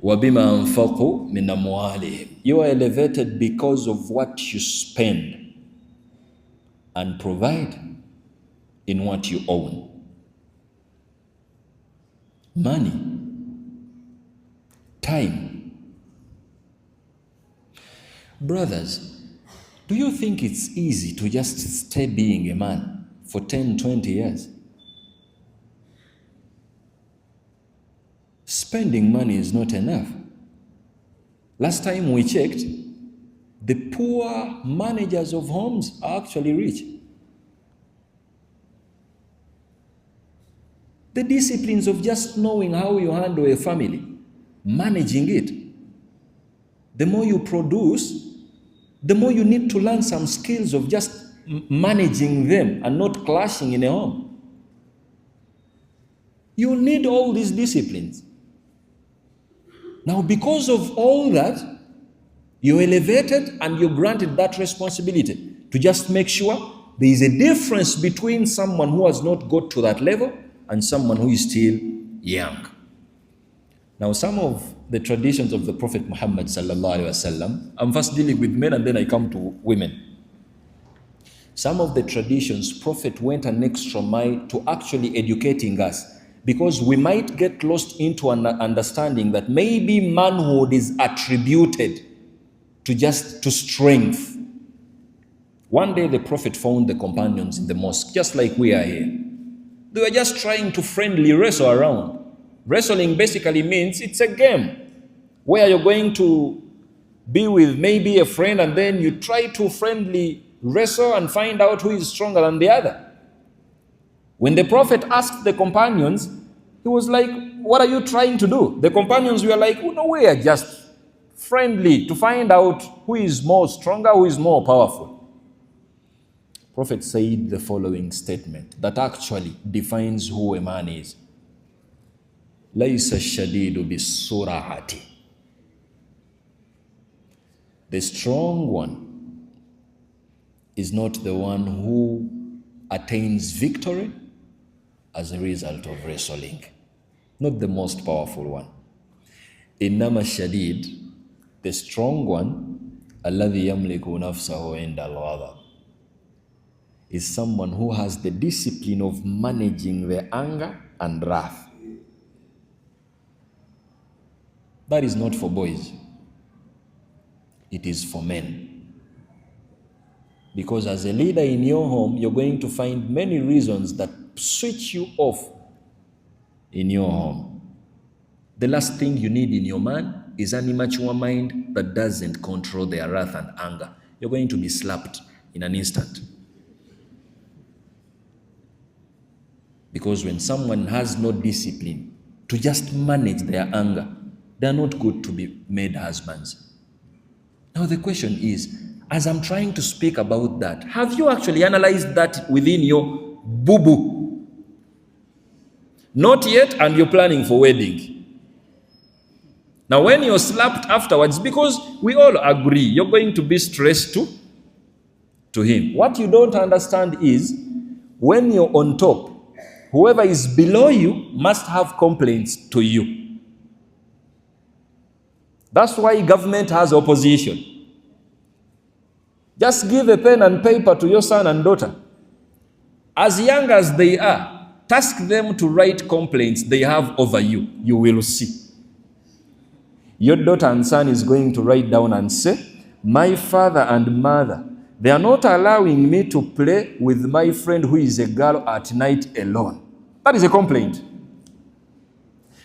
وَبِمَا أَنفَقُوا مِنْ أَمْوَالِهِمْ. You are elevated because of what you spend and provide in what you own. Money, time. Brothers, do you think it's easy to just stay being a man for 10, 20 years? Spending money is not enough. Last time we checked, the poor managers of homes are actually rich. The disciplines of just knowing how you handle a family, managing it. The more you produce, the more you need to learn some skills of just managing them and not clashing in a home. You need all these disciplines. Now, because of all that, you're elevated and you're granted that responsibility to just make sure there is a difference between someone who has not got to that level and someone who is still young. Now, some of the traditions of the Prophet Muhammad sallallahu alaihi wasallam, I'm first dealing with men and then I come to women. Some of the traditions, Prophet went an extra mile to actually educating us, because we might get lost into an understanding that maybe manhood is attributed to strength. One day the Prophet found the companions in the mosque, just like we are here. They were just trying to friendly wrestle around. Wrestling basically means it's a game where you're going to be with maybe a friend and then you try to friendly wrestle and find out who is stronger than the other. When the Prophet asked the companions, he was like, what are you trying to do? The companions were like, oh, no, we are just friendly to find out who is more stronger, who is more powerful. Prophet said the following statement that actually defines who a man is. لَيْسَ الشَّدِيدُ بِالسُّرَعَةِ. The strong one is not the one who attains victory as a result of wrestling. Not the most powerful one. Innama shadid, the strong one, alladhi yamliku nafsahu inda al-ghadab, is someone who has the discipline of managing the anger and wrath. That is not for boys. It is for men. Because as a leader in your home, you're going to find many reasons that switch you off in your home. The last thing you need in your man is an immature mind that doesn't control their wrath and anger. You're going to be slapped in an instant. Because when someone has no discipline to just manage their anger, they're not good to be made husbands. Now the question is, as I'm trying to speak about that, have you actually analyzed that within your boo-boo? Not yet, and you're planning for wedding. Now when you're slapped afterwards, because we all agree, you're going to be stressed to him. What you don't understand is, when you're on top, whoever is below you must have complaints to you. That's why government has opposition. Just give a pen and paper to your son and daughter. As young as they are, task them to write complaints they have over you. You will see. Your daughter and son is going to write down and say, my father and mother, they are not allowing me to play with my friend who is a girl at night alone. That is a complaint.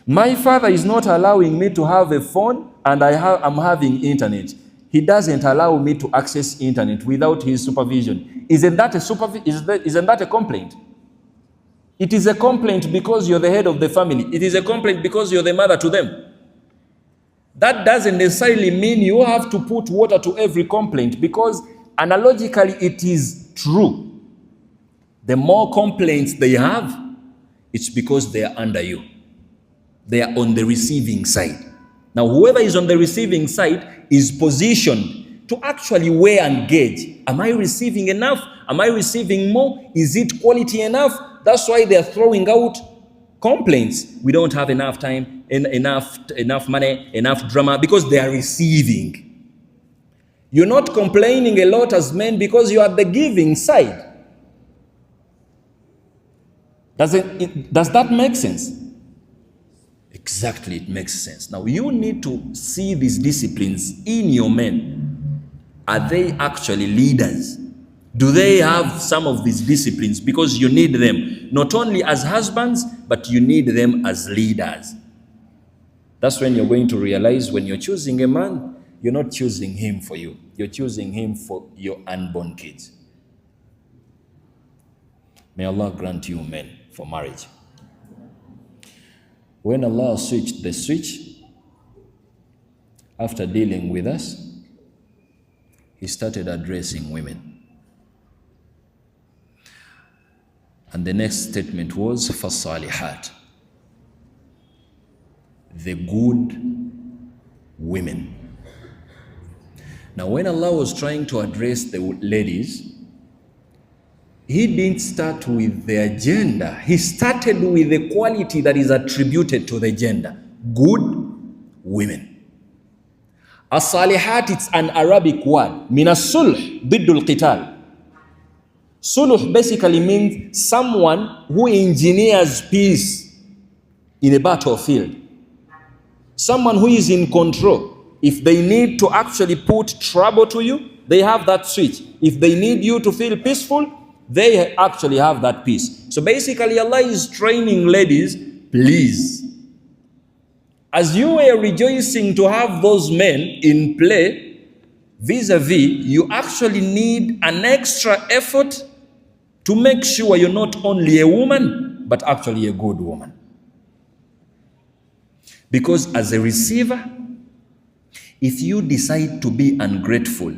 My father is not allowing me to have a phone and I'm having internet. He doesn't allow me to access internet without his supervision. Isn't that a complaint? It is a complaint because you're the head of the family. It is a complaint because you're the mother to them. That doesn't necessarily mean you have to put water to every complaint, because analogically it is true. The more complaints they have, it's because they are under you. They are on the receiving side. Now, whoever is on the receiving side is positioned to actually weigh and gauge. Am I receiving enough? Am I receiving more? Is it quality enough? That's why they're throwing out complaints. We don't have enough time, enough money, enough drama, because they are receiving. You're not complaining a lot as men because you are the giving side. Does that make sense? Exactly, it makes sense. Now you need to see these disciplines in your men. Are they actually leaders? Do they have some of these disciplines? Because you need them, not only as husbands, but you need them as leaders. That's when you're going to realize, when you're choosing a man, you're not choosing him for you. You're choosing him for your unborn kids. May Allah grant you men for marriage. When Allah switched the switch, after dealing with us, He started addressing women. And the next statement was, فَالصَّالِحَاتِ, the good women. Now when Allah was trying to address the ladies, He didn't start with their gender. He started with the quality that is attributed to the gender. Good women. As-salihat, it's an Arabic word. Min as-sulh, biddul qital. Sulh basically means someone who engineers peace in a battlefield. Someone who is in control. If they need to actually put trouble to you, they have that switch. If they need you to feel peaceful, they actually have that peace. So basically Allah is training ladies, please. As you were rejoicing to have those men in play, vis-a-vis, you actually need an extra effort to make sure you're not only a woman, but actually a good woman. Because as a receiver, if you decide to be ungrateful,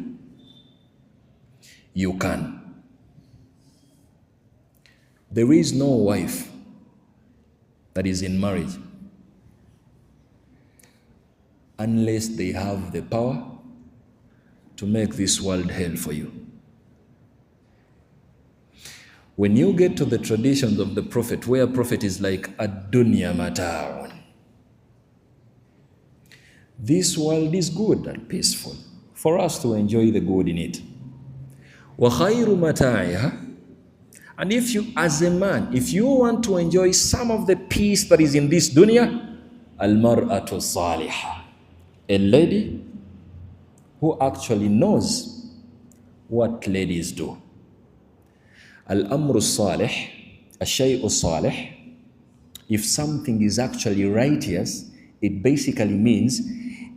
you can. There is no wife that is in marriage unless they have the power to make this world hell for you. When you get to the traditions of the Prophet, where Prophet is like ad-dunya mata'un, this world is good and peaceful for us to enjoy the good in it. Wa khayru mata'iha, and if you, as a man, if you want to enjoy some of the peace that is in this dunya, al-mar'atu salihah, a lady who actually knows what ladies do. Al-amru salih, al-shay'u salih, if something is actually righteous, it basically means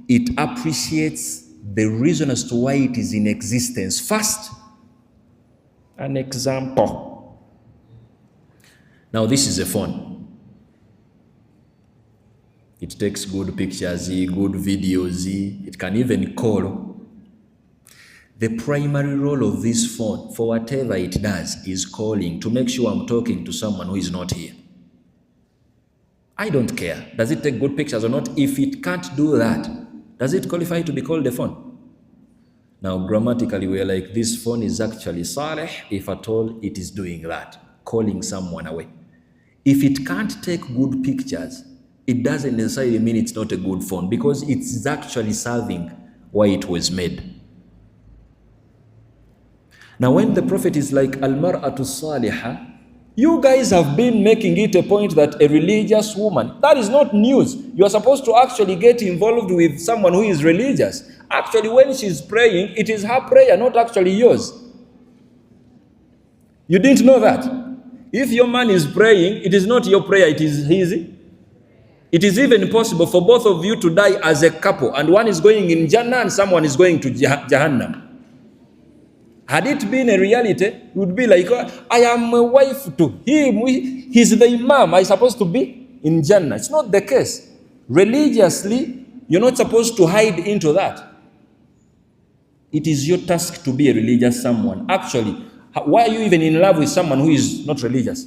it appreciates the reason as to why it is in existence first. An example. Now this is a phone. It takes good pictures, good videos, it can even call. The primary role of this phone, for whatever it does, is calling to make sure I'm talking to someone who is not here. I don't care. Does it take good pictures or not? If it can't do that, does it qualify to be called a phone? Now grammatically we are like, this phone is actually salih if at all it is doing that, calling someone away. If it can't take good pictures, it doesn't necessarily mean it's not a good phone, because it's actually serving why it was made. Now when the Prophet is like al-mar'atu salihah, you guys have been making it a point that a religious woman, that is not news. You are supposed to actually get involved with someone who is religious. Actually, when she's praying, it is her prayer, not actually yours. You didn't know that? If your man is praying, it is not your prayer, it is his. It is even possible for both of you to die as a couple, and one is going in Jannah and someone is going to Jahannam. Had it been a reality, it would be like, I am a wife to him, he's the imam, I'm supposed to be in Jannah. It's not the case. Religiously, you're not supposed to hide into that. It is your task to be a religious someone. Actually, why are you even in love with someone who is not religious?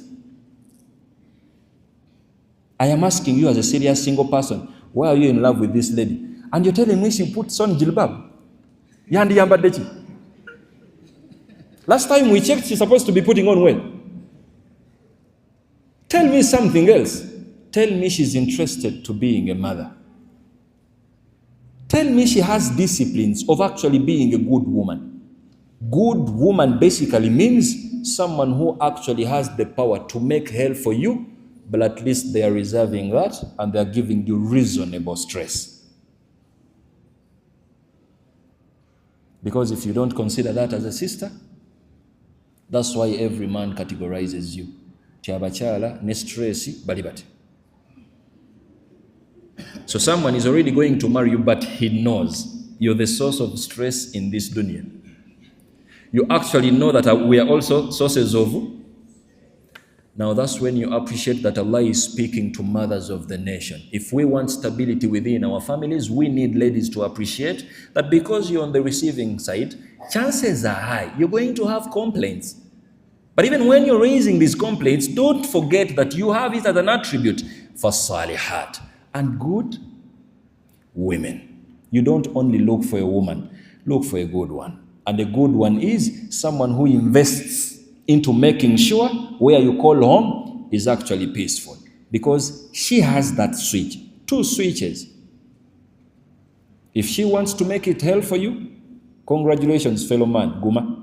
I am asking you as a serious single person, why are you in love with this lady? And you're telling me she puts on jilbab. Yandi yambadechi. Last time we checked, she's supposed to be putting on well. Tell me something else. Tell me she's interested to being a mother. Tell me she has disciplines of actually being a good woman. Good woman basically means someone who actually has the power to make hell for you, but at least they are reserving that and they are giving you reasonable stress. Because if you don't consider that as a sister, that's why every man categorizes you. Chabachala, nestresi, balibati. So someone is already going to marry you, but he knows you're the source of stress in this dunya. You actually know that we are also sources of. Now that's when you appreciate that Allah is speaking to mothers of the nation. If we want stability within our families, we need ladies to appreciate that because you're on the receiving side, chances are high you're going to have complaints. But even when you're raising these complaints, don't forget that you have it as an attribute for salihat and good women. You don't only look for a woman, look for a good one. And a good one is someone who invests into making sure where you call home is actually peaceful. Because she has that switch, 2 switches. If she wants to make it hell for you, congratulations, fellow man, Guma.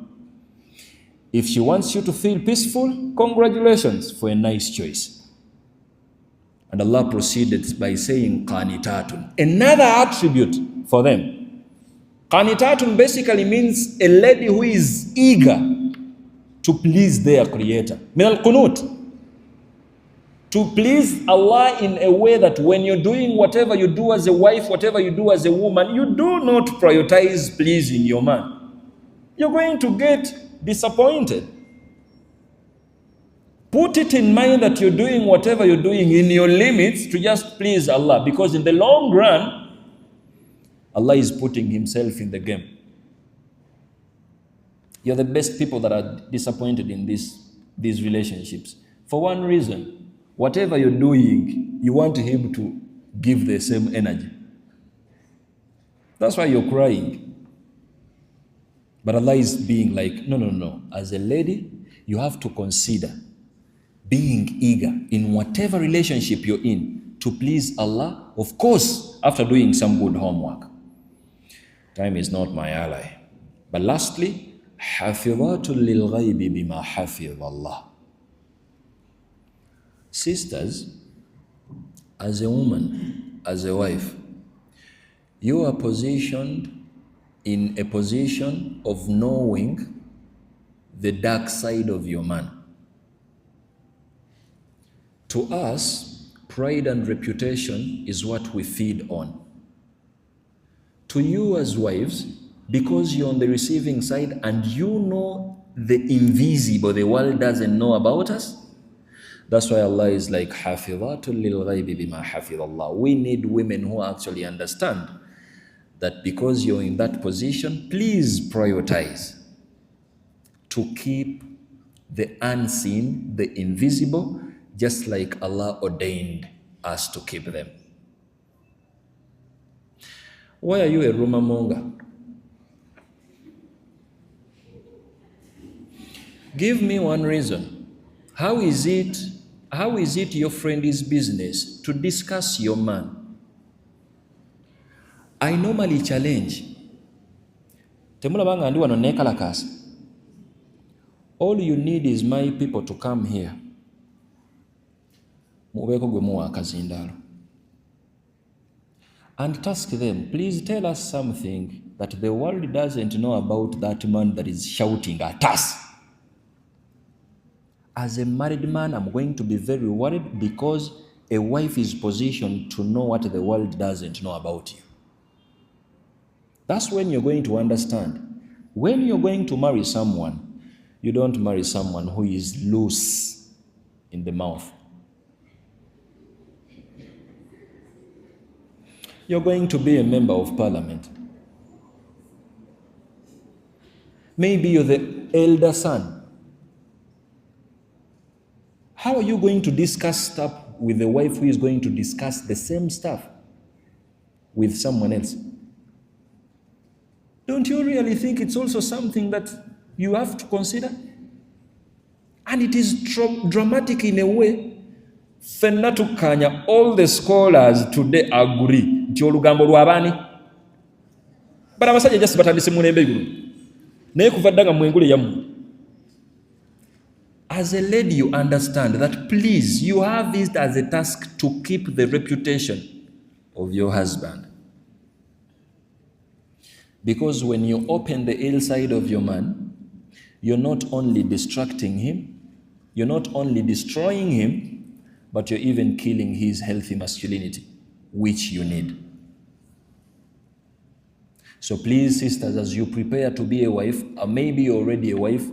If she wants you to feel peaceful, congratulations for a nice choice. And Allah proceeded by saying qanitatun, another attribute for them. Qanitatun basically means a lady who is eager to please their creator. Min al-qunut. To please Allah in a way that when you're doing whatever you do as a wife, whatever you do as a woman, you do not prioritize pleasing your man. You're going to get disappointed. Put it in mind that you're doing whatever you're doing in your limits to just please Allah, because in the long run, Allah is putting himself in the game. You're the best people that are disappointed in these relationships. For one reason, whatever you're doing, you want him to give the same energy. That's why you're crying. But Allah is being like, no. As a lady, you have to consider being eager in whatever relationship you're in to please Allah, of course, after doing some good homework. Time is not my ally. But lastly, حَفِظَاتٌ لِلْغَيْبِ بِمَا حَفِظَ اللَّهِ. Sisters, as a woman, as a wife, you are positioned in a position of knowing the dark side of your man. To us, pride and reputation is what we feed on. To you as wives, because you're on the receiving side and you know the invisible, the world doesn't know about us, that's why Allah is like, حَافِظَاتٌ لِلْغَيْبِ بِمَا حَفِظَ اللَّهِ. We need women who actually understand that because you're in that position, please prioritize to keep the unseen, the invisible, just like Allah ordained us to keep them. Why are you a rumor monger? Give me one reason. How is it your friend's business to discuss your man? I normally challenge. All you need is my people to come here. And task them, please tell us something that the world doesn't know about that man that is shouting at us. As a married man, I'm going to be very worried because a wife is positioned to know what the world doesn't know about you. That's when you're going to understand. When you're going to marry someone, you don't marry someone who is loose in the mouth. You're going to be a member of parliament. Maybe you're the elder son. How are you going to discuss stuff with a wife who is going to discuss the same stuff with someone else? Don't you really think it's also something that you have to consider? And it is dramatic in a way. Fenatukanya, all the scholars today agree. Ntiolugambo lwabani. But abasajja just batandise mulembe guno. Naye kuvaddaga mwengule yamu. As a lady, you understand that please, you have it as a task to keep the reputation of your husband. Because when you open the ill side of your man, you're not only distracting him, you're not only destroying him, but you're even killing his healthy masculinity, which you need. So please, sisters, as you prepare to be a wife, or maybe you're already a wife,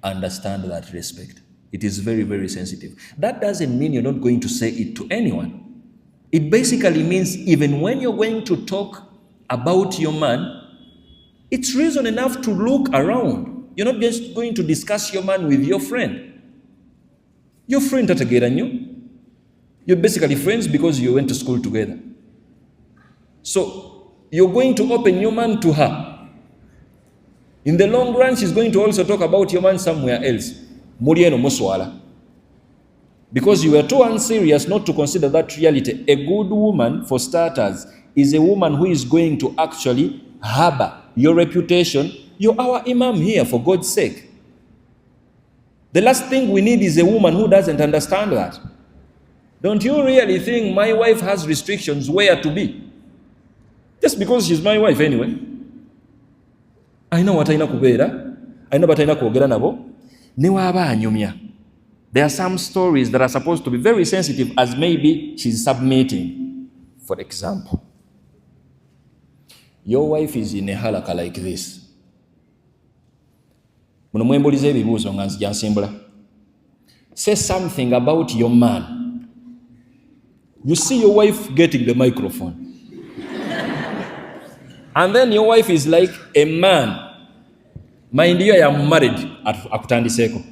understand that respect. It is very, very sensitive. That doesn't mean you're not going to say it to anyone. It basically means even when you're going to talk about your man, it's reason enough to look around. You're not just going to discuss your man with your friend. Your friend tatageranyo. You're basically friends because you went to school together. So you're going to open your man to her. In the long run, she's going to also talk about your man somewhere else. Murieno Muswala. Because you were too unserious not to consider that reality. A good woman, for starters, is a woman who is going to actually harbor your reputation. You're our imam here, for God's sake. The last thing we need is a woman who doesn't understand that. Don't you really think my wife has restrictions where to be? Just because she's my wife anyway. I know what I know kubera. I know what I know kwogera nabo. Newaba anyumya. There are some stories that are supposed to be very sensitive, as maybe she's submitting. For example, your wife is in a HALAQA like this. Say something about your man. You see your wife getting the microphone. And then your wife is like, a man. Mind you, I am married at Akutandiseko.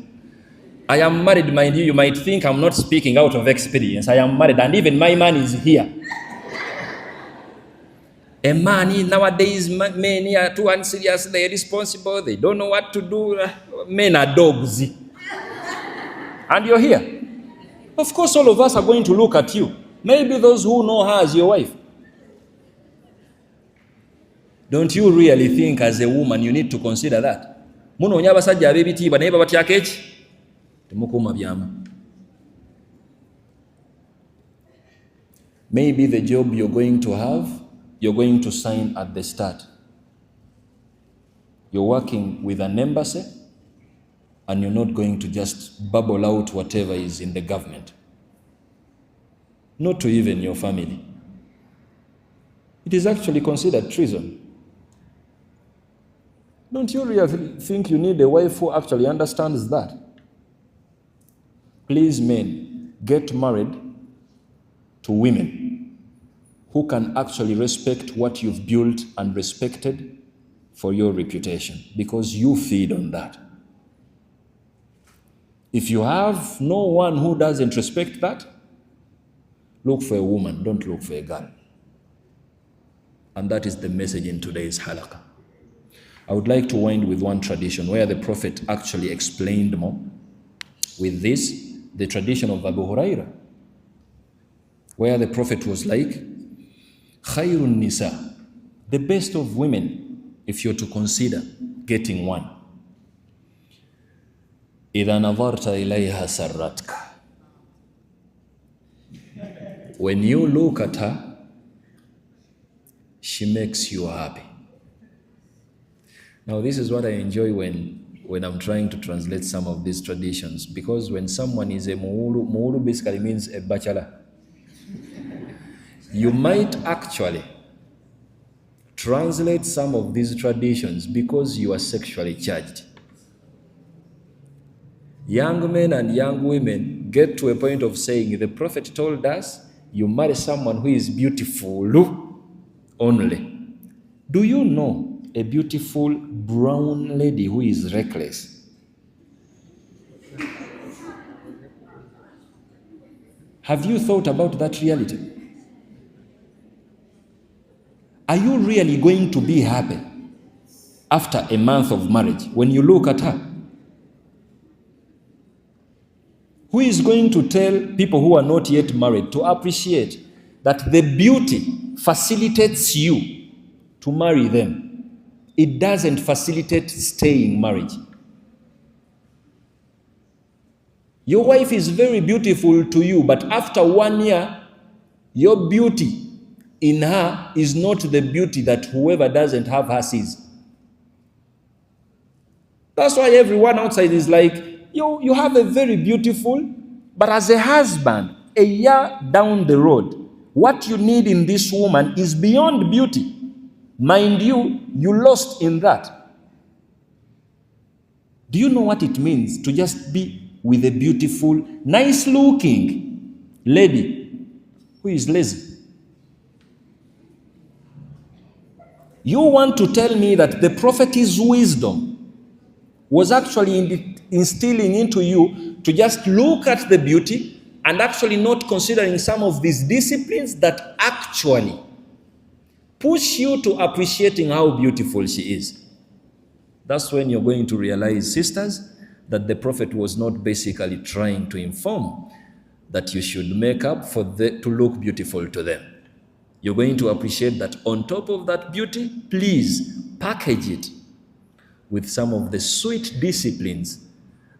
I am married, mind you. You might think I'm not speaking out of experience. I am married, and even my man is here. A man, nowadays, men are too unserious, they're irresponsible, they don't know what to do. Men are dogs. And you're here. Of course, all of us are going to look at you. Maybe those who know her as your wife. Don't you really think as a woman you need to consider that? Munoonya abasajja ab'ebitiibwa naye babatyako eki? Temukuuma byama. Maybe the job you're going to have, you're going to sign at the start. You're working with an embassy, and you're not going to just bubble out whatever is in the government. Not to even your family. It is actually considered treason. Don't you really think you need a wife who actually understands that? Please, men, get married to women who can actually respect what you've built and respected for your reputation, because you feed on that. If you have no one who doesn't respect that, look for a woman, don't look for a girl. And that is the message in today's halaqa. I would like to wind with one tradition where the Prophet actually explained more. With this, the tradition of Abu Huraira, where the Prophet was like, Khairun Nisa, the best of women, if you're to consider getting one. إِذَا نَظَرْتَ إِلَيْهَا سَرَّتْكَ. When you look at her, she makes you happy. Now, this is what I enjoy when I'm trying to translate some of these traditions, because when someone is a muulu basically means a bachelor. You might actually translate some of these traditions because you are sexually charged. Young men and young women get to a point of saying, the Prophet told us, you marry someone who is beautiful only. Do you know a beautiful brown lady who is reckless? Have you thought about that reality? Are you really going to be happy after a month of marriage when you look at her? Who is going to tell people who are not yet married to appreciate that the beauty facilitates you to marry them? It doesn't facilitate staying marriage. Your wife is very beautiful to you, but after 1 year, your beauty in her is not the beauty that whoever doesn't have her sees. That's why everyone outside is like, you have a very beautiful, but as a husband, a year down the road, what you need in this woman is beyond beauty. Mind you, you lost in that. Do you know what it means to just be with a beautiful, nice-looking lady who is lazy? You want to tell me that the Prophet's wisdom was actually instilling into you to just look at the beauty and actually not considering some of these disciplines that actually push you to appreciating how beautiful she is. That's when you're going to realize, sisters, that the Prophet was not basically trying to inform that you should make up to look beautiful to them. You're going to appreciate that on top of that beauty, please package it with some of the sweet disciplines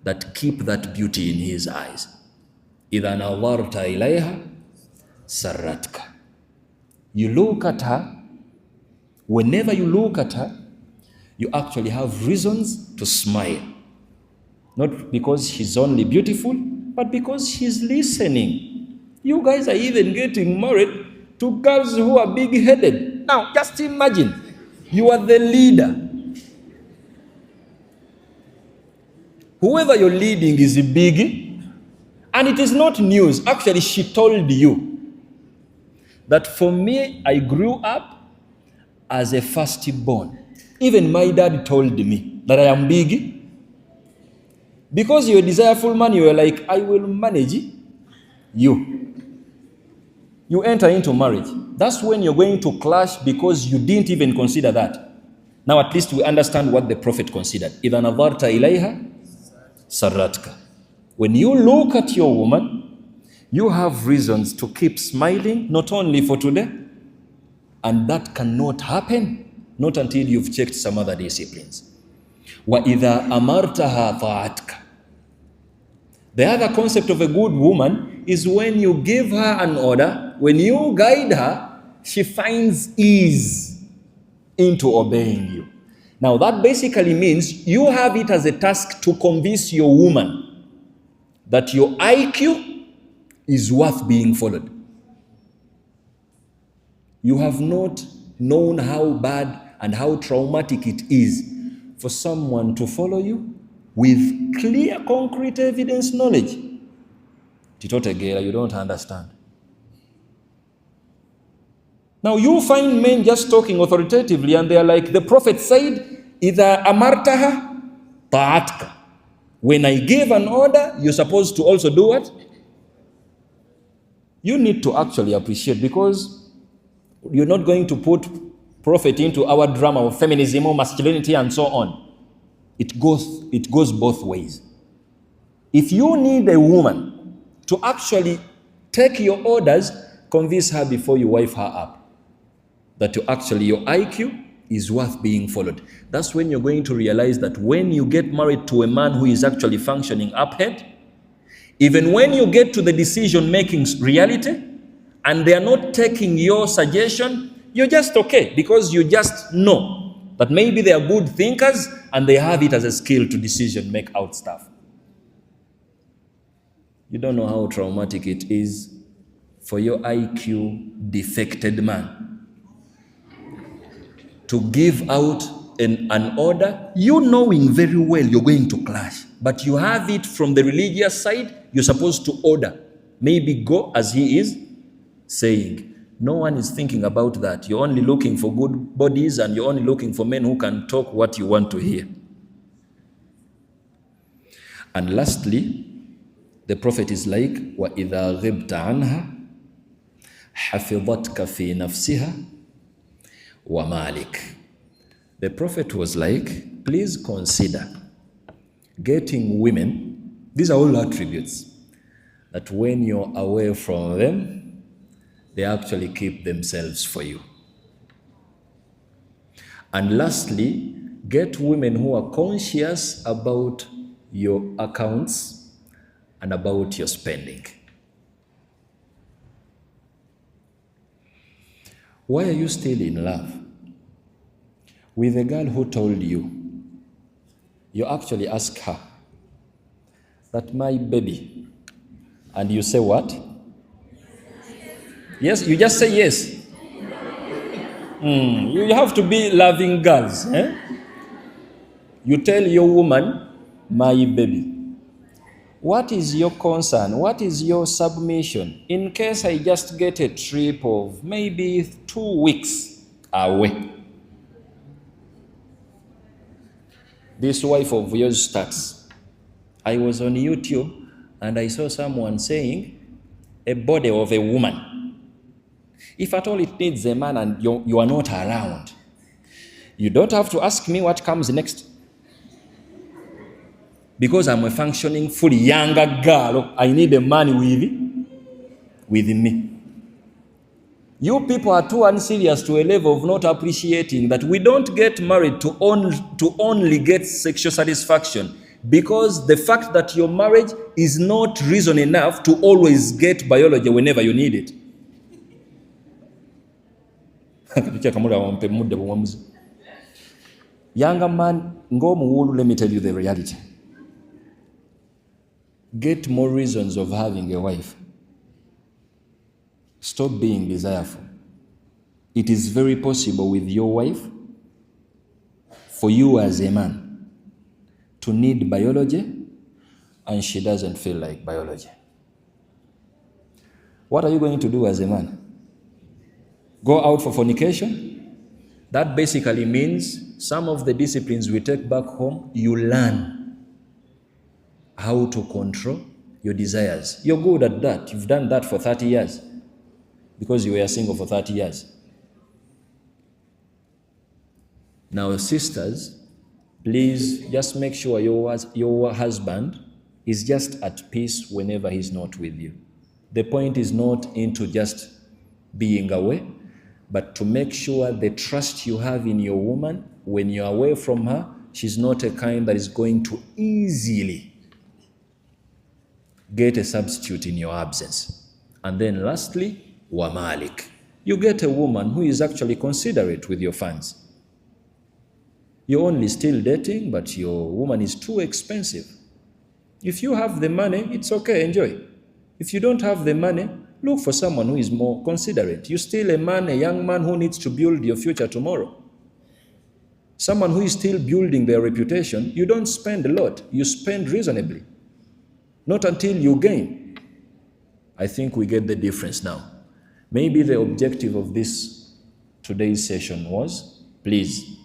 that keep that beauty in his eyes. إِذَا نَظَرْتَ إِلَيْهَا سَرَّتْكَ. You look at her. Whenever you look at her, you actually have reasons to smile. Not because she's only beautiful, but because she's listening. You guys are even getting married to girls who are big-headed. Now, just imagine, you are the leader. Whoever you're leading is big, and it is not news. Actually, she told you that for me, I grew up as a firstborn. Even my dad told me that I am big. Because you're a desireful man, you were like, I will manage you. you enter into marriage. That's when you're going to clash because you didn't even consider that. Now at least we understand what the Prophet considered. إِذَا نَظَرْتَ إِلَيْهَا سَرَّتْكَ. When you look at your woman, you have reasons to keep smiling, not only for today, and that cannot happen, not until you've checked some other disciplines. وَإِذَا أَمَرْتَهَا طَاعَتْكَ. The other concept of a good woman is when you give her an order, when you guide her, she finds ease into obeying you. Now that basically means you have it as a task to convince your woman that your IQ is worth being followed. You have not known how bad and how traumatic it is for someone to follow you with clear, concrete evidence knowledge. Titotegera, you don't understand. Now you find men just talking authoritatively and they are like, the Prophet said, إِذَا أَمَرْتَهَا طَاعَتْكَ. When I give an order, you're supposed to also do what? You need to actually appreciate, because you're not going to put Prophet into our drama of feminism or masculinity and so on. It goes both ways. If you need a woman to actually take your orders, convince her before you wife her up that your IQ is worth being followed. That's when you're going to realize that when you get married to a man who is actually functioning uphead, even when you get to the decision-making reality and they are not taking your suggestion, you're just okay, because you just know that maybe they are good thinkers and they have it as a skill to make out stuff. You don't know how traumatic it is for your IQ defected man to give out an order, you knowing very well you're going to clash, but you have it from the religious side, you're supposed to order. Maybe go as he is saying. No one is thinking about that. You're only looking for good bodies and you're only looking for men who can talk what you want to hear. And lastly, the Prophet is like, وَإِذَا غِبْتَ عَنْهَا حَفِظَتْكَ فِي نَفْسِهَا وَمَالِكَ. The Prophet was like, please consider getting women, these are all attributes, that when you're away from them, they actually keep themselves for you. And lastly, get women who are conscious about your accounts and about your spending. Why are you still in love with a girl who told you, you actually ask her, that my baby, and you say what? Yes, you just say yes. You have to be loving girls. You tell your woman, my baby. What is your concern? What is your submission? In case I just get a trip of maybe 2 weeks away. This wife of yours starts. I was on YouTube and I saw someone saying, a body of a woman. If at all it needs a man and you are not around, you don't have to ask me what comes next. Because I'm a functioning, fully younger girl, I need a man with me. You people are too unserious to a level of not appreciating that we don't get married to only get sexual satisfaction, because the fact that your marriage is not reason enough to always get biology whenever you need it. Younger man, let me tell you the reality. Get more reasons of having a wife. Stop being desireful. It is very possible with your wife for you as a man to need biology and she doesn't feel like biology. What are you going to do as a man? Go out for fornication? That basically means some of the disciplines we take back home, you learn how to control your desires. You're good at that. You've done that for 30 years. because you were single for 30 years. Now, sisters, please just make sure your husband is just at peace whenever he's not with you. The point is not into just being away, but to make sure the trust you have in your woman, when you're away from her, she's not a kind that is going to easily get a substitute in your absence. And then lastly, wa malik. You get a woman who is actually considerate with your funds. You're only still dating, but your woman is too expensive. If you have the money, it's okay, enjoy. If you don't have the money, look for someone who is more considerate. You're still a young man who needs to build your future tomorrow. Someone who is still building their reputation, you don't spend a lot, you spend reasonably. Not until you gain. I think we get the difference now. Maybe the objective of today's session was, please,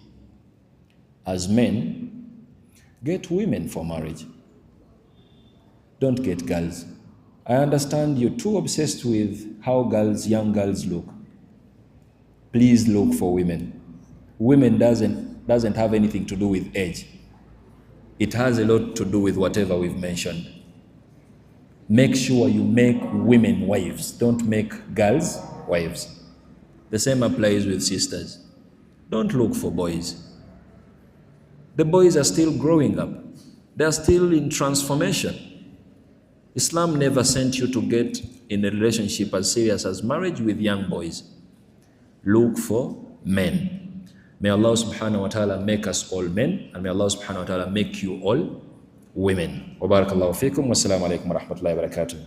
as men, get women for marriage. Don't get girls. I understand you're too obsessed with how young girls look. Please look for women. Women doesn't have anything to do with age. It has a lot to do with whatever we've mentioned. Make sure you make women wives. Don't make girls wives. The same applies with sisters. Don't look for boys. The boys are still growing up. They are still in transformation. Islam never sent you to get in a relationship as serious as marriage with young boys. Look for men. May Allah subhanahu wa ta'ala make us all men, and may Allah subhanahu wa ta'ala make you all women. Wa barakallahu fikum. Wassalamu alaikum wa rahmatullahi wa barakatuh.